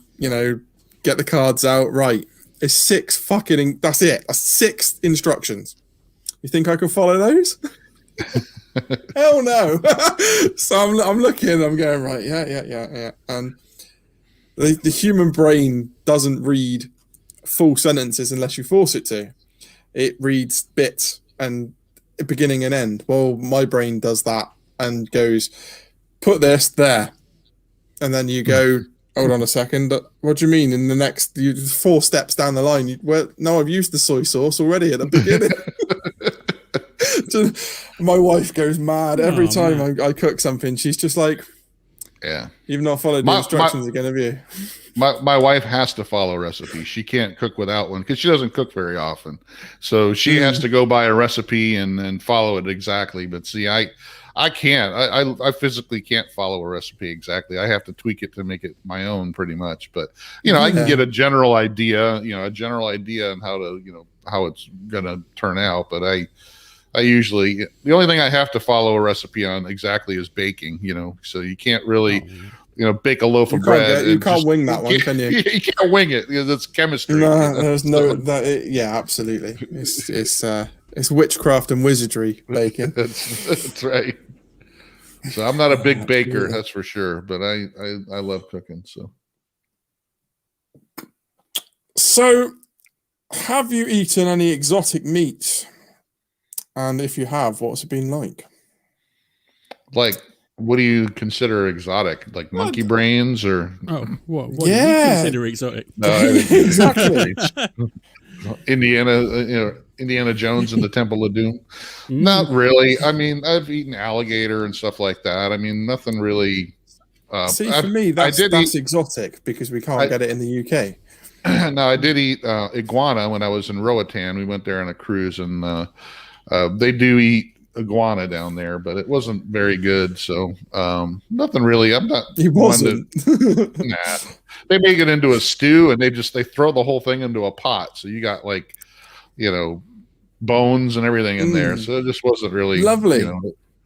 get the cards out. Right, it's 6 that's it. That's 6 instructions. You think I can follow those? Hell no. So I'm looking, I'm going, right, yeah. And the human brain doesn't read full sentences unless you force it to. It reads bits and beginning and end. Well, my brain does that and goes, put this there. And then you go, hold on a second. What do you mean? In the next 4 steps down the line, no, I've used the soy sauce already at the beginning. My wife goes mad every time I cook something. She's just like, yeah, you've not followed the instructions again, have you? My wife has to follow recipes. She can't cook without one because she doesn't cook very often. So she has to go buy a recipe and follow it exactly. But see, I can't. I physically can't follow a recipe exactly. I have to tweak it to make it my own pretty much. But, I can get a general idea, on how to, how it's going to turn out. But I usually, the only thing I have to follow a recipe on exactly is baking, so you can't really, bake a loaf of bread. You can't wing that one, can you? You can't wing it because it's chemistry. No, there's no, yeah, absolutely. It's witchcraft and wizardry baking. That's right. So I'm not a big baker, that's for sure, but I love cooking. So have you eaten any exotic meats? And if you have, what's it been like? Like, what do you consider exotic? Like monkey brains or? Oh, what do you consider exotic? Exactly. Indiana Jones and the Temple of Doom. Not really. I mean, I've eaten alligator and stuff like that. I mean, nothing really. See, for me, that's exotic because we can't get it in the UK. No, I did eat iguana when I was in Roatan. We went there on a cruise, and they do eat iguana down there, but it wasn't very good. So nothing really. I'm not. It wasn't. Nah. They make it into a stew, and they throw the whole thing into a pot. So you got bones and everything in there. So it just wasn't really lovely.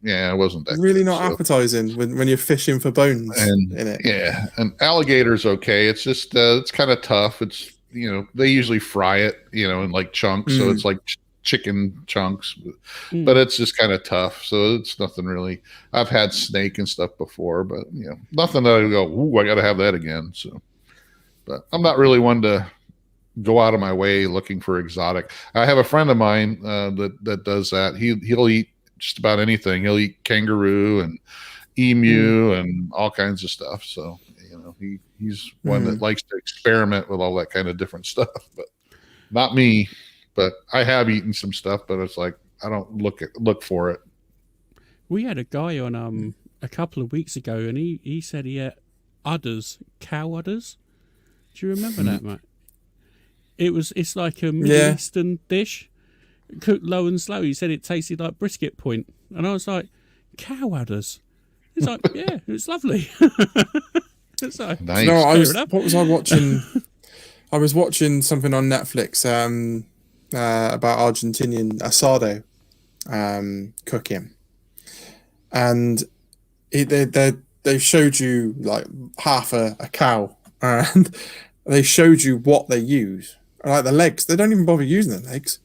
It wasn't that really good, not appetizing when you're fishing for bones in it. Yeah, and alligator's okay. It's just it's kind of tough. It's they usually fry it in like chunks, so it's like chicken chunks, but it's just kind of tough. So it's nothing really. I've had snake and stuff before, but nothing that I go, ooh, I got to have that again. So, but I'm not really one to go out of my way looking for exotic. I have a friend of mine that does that. He'll eat just about anything. He'll eat kangaroo and emu and all kinds of stuff. So he's one that likes to experiment with all that kind of different stuff. But not me. But I have eaten some stuff, but it's like I don't look for it. We had a guy on a couple of weeks ago, and he said he ate udders, cow udders. Do you remember that, mate? It's like a Middle Eastern dish, cooked low and slow. He said it tasted like brisket point, and I was like, cow udders. He's like, yeah, it's lovely. It's like, nice. No, what was I watching? I was watching something on Netflix. About Argentinian Asado cooking, and they showed you like half a cow, and they showed you what they use. Like the legs, they don't even bother using the legs.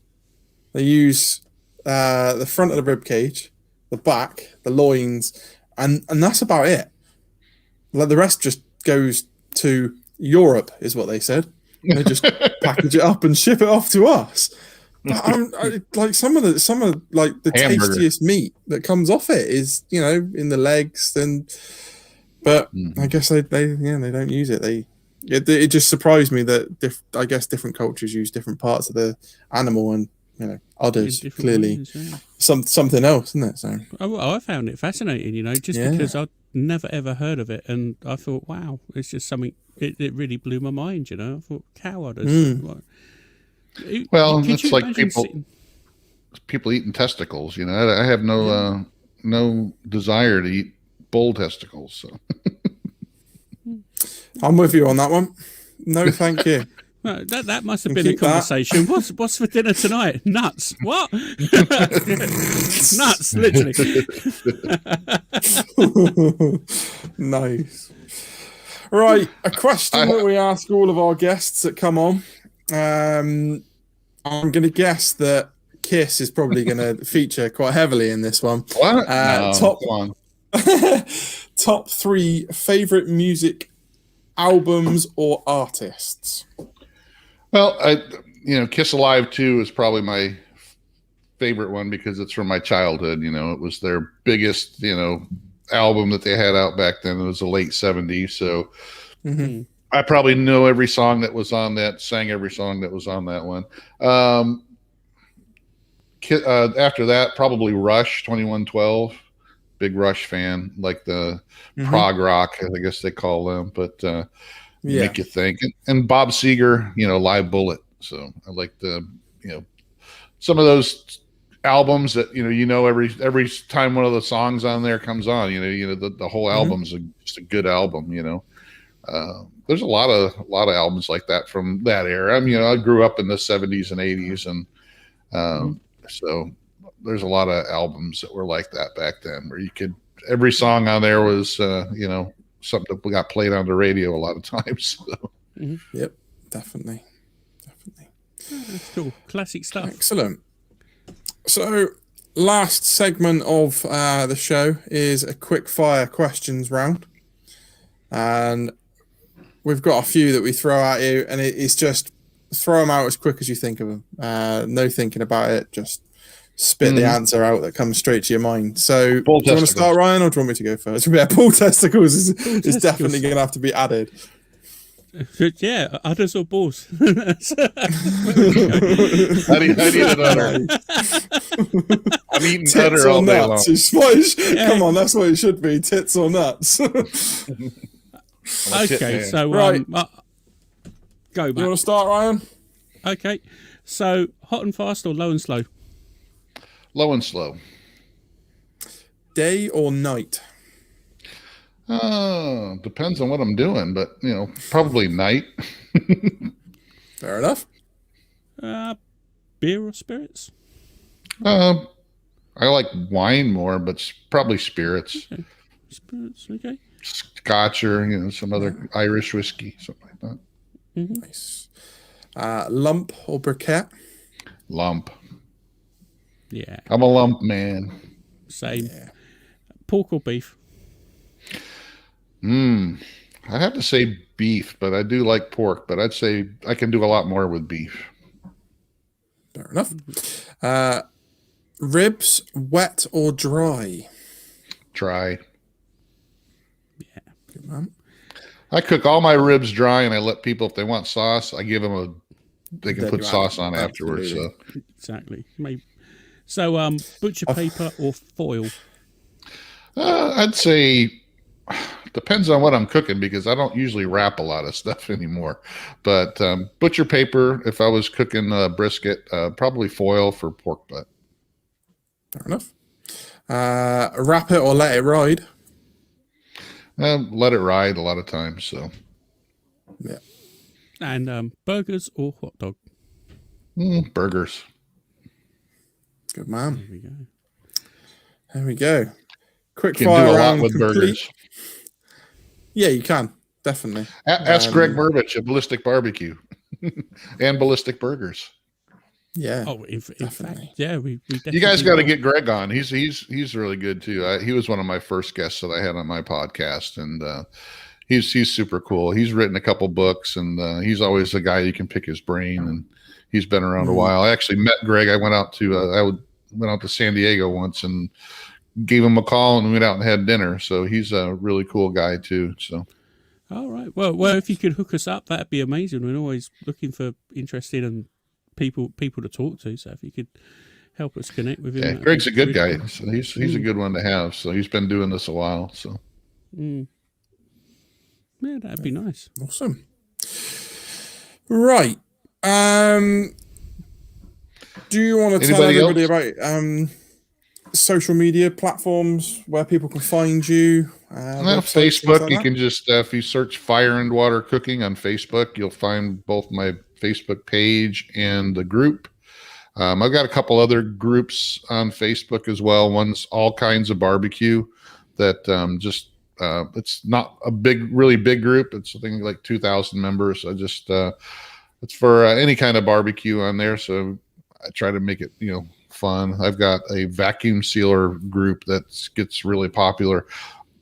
They use the front of the rib cage, the back, the loins, and that's about it. Like the rest just goes to Europe, is what they said. They just package it up and ship it off to us. But like some of the tastiest meat that comes off it is in the legs, but I guess they don't use it. It just surprised me that I guess different cultures use different parts of the animal, and others clearly something else, isn't it? So I found it fascinating, because I'd never ever heard of it, and I thought, wow, it's just something. It really blew my mind, I thought cow udders. Well, it's like people eating testicles. I have no desire to eat bull testicles. So I'm with you on that one. No, thank you. Well, that must have been a conversation. What's for dinner tonight? Nuts. What? Nuts, literally. Nice. Right, a question that we ask all of our guests that come on. I'm going to guess that Kiss is probably going to feature quite heavily in this one. What? No, Top come on. top 3 favorite music albums or artists. Well, Kiss Alive 2 is probably my favorite one because it's from my childhood. It was their biggest, album that they had out back then. It was the late 70s. So I probably know every song that was on that, sang every song that was on that one. After that, probably Rush, 2112. Big Rush fan, like the prog rock, I guess they call them, but make you think. And Bob Seger, Live Bullet. So I like some of those albums that every time one of the songs on there comes on, the whole album's just a good album. There's a lot of albums like that from that era. I grew up in the 70s and 80s, and so there's a lot of albums that were like that back then, where every song on there was something that got played on the radio a lot of times. So. Yep, definitely. That's cool. Classic stuff. Excellent. So, last segment of the show is a quick fire questions round. And we've got a few that we throw at you, and it's just throw them out as quick as you think of them. No thinking about it, just spit the answer out that comes straight to your mind. So, do you want to start, Ryan, or do you want me to go first? Yeah, bull testicles is definitely going to have to be added. Yeah, udders or balls. I need an udder. I'm eating Tits udder all day long. Come on, that's what it should be. Tits or nuts. Okay, so right. Go, Matt. You want to start, Ryan? Okay, so hot and fast or low and slow? Low and slow. Day or night? Depends on what I'm doing, but probably night. Fair enough. Beer or spirits? I like wine more, but probably spirits. Okay. Spirits, okay. Scotch or some other Irish whiskey, something like that. Nice. Lump or briquette? Lump. Yeah. I'm a lump man. Same. Yeah. Pork or beef? I have to say beef, but I do like pork, but I'd say I can do a lot more with beef. Fair enough. Ribs, wet or dry? Dry. Yeah. Good man. I cook all my ribs dry, and I let people, if they want sauce, I give them they can put sauce on afterwards. So. Exactly. Maybe. So, butcher paper or foil? I'd say depends on what I'm cooking, because I don't usually wrap a lot of stuff anymore. But butcher paper, if I was cooking brisket, probably foil for pork butt. Fair enough. Wrap it or let it ride? Let it ride a lot of times. So, yeah. And burgers or hot dog? Burgers. Good man. There we go. There we go. Quick Can fire do a round lot with complete. burgers. Yeah, you can. Definitely. Ask Greg Burbich at Ballistic Barbecue and Ballistic Burgers. Yeah. Oh, in fact, yeah, we definitely. You guys got to get Greg on. He's really good too. He was one of my first guests that I had on my podcast, and he's super cool. He's written a couple books, and he's always a guy you can pick his brain. And he's been around a while. I actually met Greg. I went out to San Diego once and gave him a call, and we went out and had dinner. So he's a really cool guy too. So. All right. Well, if you could hook us up, that'd be amazing. We're always looking for interested and people to talk to. So if you could help us connect with him. Yeah, Greg's a good guy. So he's a good one to have. So he's been doing this a while. So. Yeah, that'd be nice. Awesome. Right. Do you want to tell everybody about social media platforms where people can find you? Facebook, like you can just, if you search Fire and Water Cooking on Facebook, you'll find both my Facebook page and the group. I've got a couple other groups on Facebook as well. One's All Kinds of Barbecue that it's not a really big group. It's something like 2,000 members. I just, it's for any kind of barbecue on there. So I try to make it, fun. I've got a vacuum sealer group that gets really popular.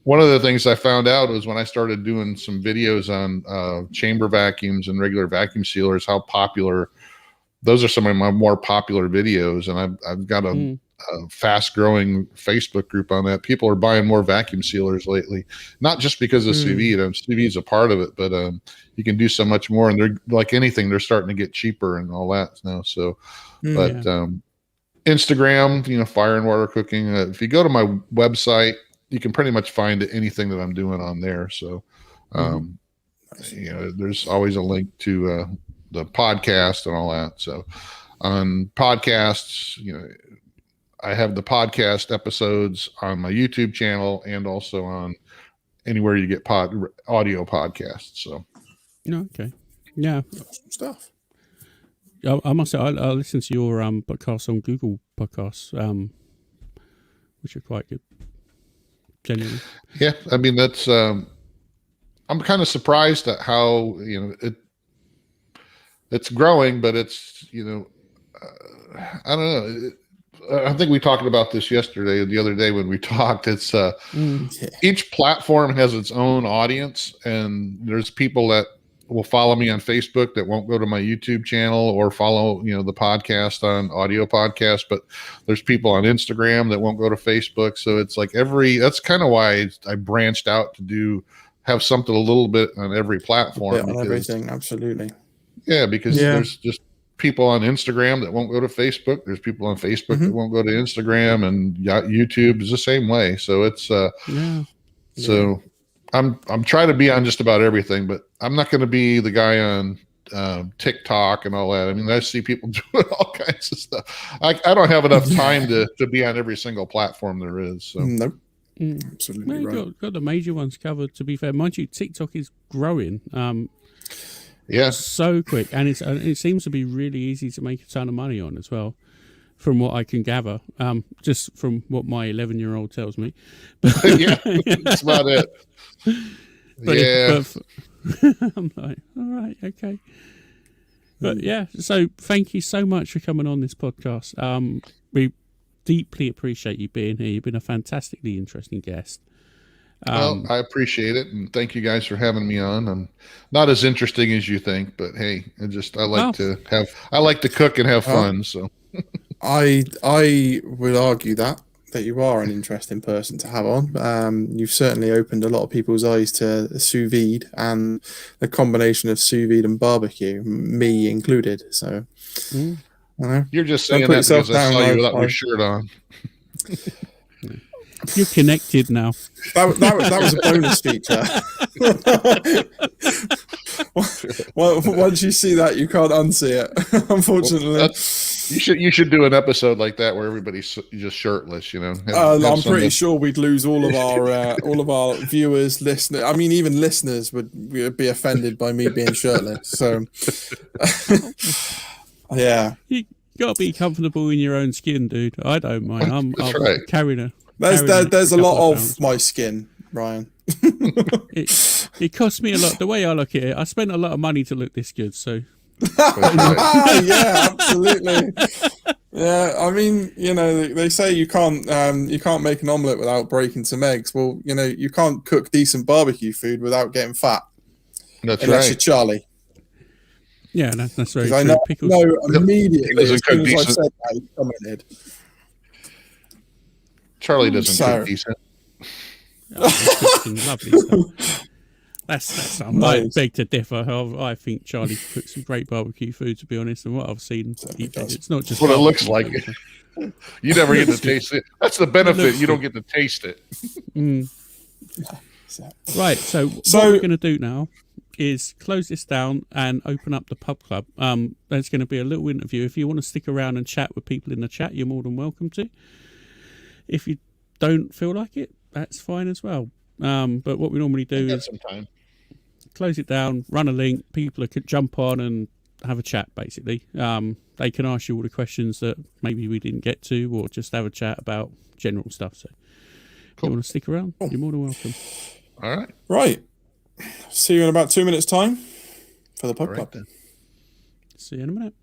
One of the things I found out was when I started doing some videos on chamber vacuums and regular vacuum sealers, how popular those are. Some of my more popular videos, and I've got a fast growing Facebook group on that. People are buying more vacuum sealers lately, not just because of Sous-Vide. Sous-Vide is a part of it, but you can do so much more, and they're like anything, they're starting to get cheaper and all that now. So, Instagram, fire and water cooking. If you go to my website, you can pretty much find anything that I'm doing on there. So, there's always a link to the podcast and all that. So on podcasts, I have the podcast episodes on my YouTube channel and also on anywhere you get audio podcasts. So, okay. Yeah. Awesome stuff. I must say, I listen to your podcast on Google Podcasts, which are quite good. Genuinely. Yeah. I mean, that's, I'm kind of surprised at how, it's growing, but it's, I don't know. I think we talked about this the other day when we talked. It's each platform has its own audience, and there's people that will follow me on Facebook that won't go to my YouTube channel or follow, the podcast on audio podcast, but there's people on Instagram that won't go to Facebook. So it's like that's kind of why I branched out to have something a little bit on every platform. On everything. Absolutely. Yeah. Because there's just people on Instagram that won't go to Facebook. There's people on Facebook that won't go to Instagram, and YouTube is the same way. So it's, so I'm trying to be on just about everything, but I'm not going to be the guy on TikTok and all that. I mean, I see people doing all kinds of stuff. I don't have enough time to be on every single platform there is. So. Nope. Absolutely right. Got the major ones covered, to be fair. Mind you, TikTok is growing so quick, and it seems to be really easy to make a ton of money on as well, from what I can gather, just from what my 11-year-old tells me. Yeah, that's about it. I'm like, all right, okay. But yeah, so thank you so much for coming on this podcast. We deeply appreciate you being here. You've been a fantastically interesting guest. Well, I appreciate it, and thank you guys for having me on. I'm not as interesting as you think, but hey, I like to cook and have fun. So I would argue that you are an interesting person to have on. You've certainly opened a lot of people's eyes to sous vide and the combination of sous vide and barbecue, me included. So you're just saying that because I saw you without your shirt on. You're connected now. That was a bonus feature. Well, once you see that, you can't unsee it. Unfortunately, you should do an episode like that where everybody's just shirtless. I'm pretty sure we'd lose all of our viewers, listeners. I mean, even listeners would be offended by me being shirtless. So, yeah, you got to be comfortable in your own skin, dude. I don't mind. I'm carrying a. There's a lot of my skin, Ryan. It cost me a lot. The way I look at it, I spent a lot of money to look this good. So, yeah, absolutely. Yeah, I mean, they say you can't make an omelette without breaking some eggs. Well, you can't cook decent barbecue food without getting fat. Unless you're Charlie. Yeah, that's very true. I know immediately as soon as I said that, he commented. Charlie doesn't cook decent. Lovely stuff. That's I beg to differ. I think Charlie cooks some great barbecue food, to be honest, and what I've seen, it's not just what it looks like. You never get to taste it. That's the benefit. You don't get to taste it. Right. So what we're going to do now is close this down and open up the pub club. There's going to be a little interview. If you want to stick around and chat with people in the chat, you're more than welcome to. If you don't feel like it, that's fine as well. But what we normally do is close it down, run a link, people could jump on and have a chat, basically. They can ask you all the questions that maybe we didn't get to, or just have a chat about general stuff. So if you want to stick around, you're more than welcome. All right. Right. See you in about 2 minutes' time for the pub club. See you in a minute.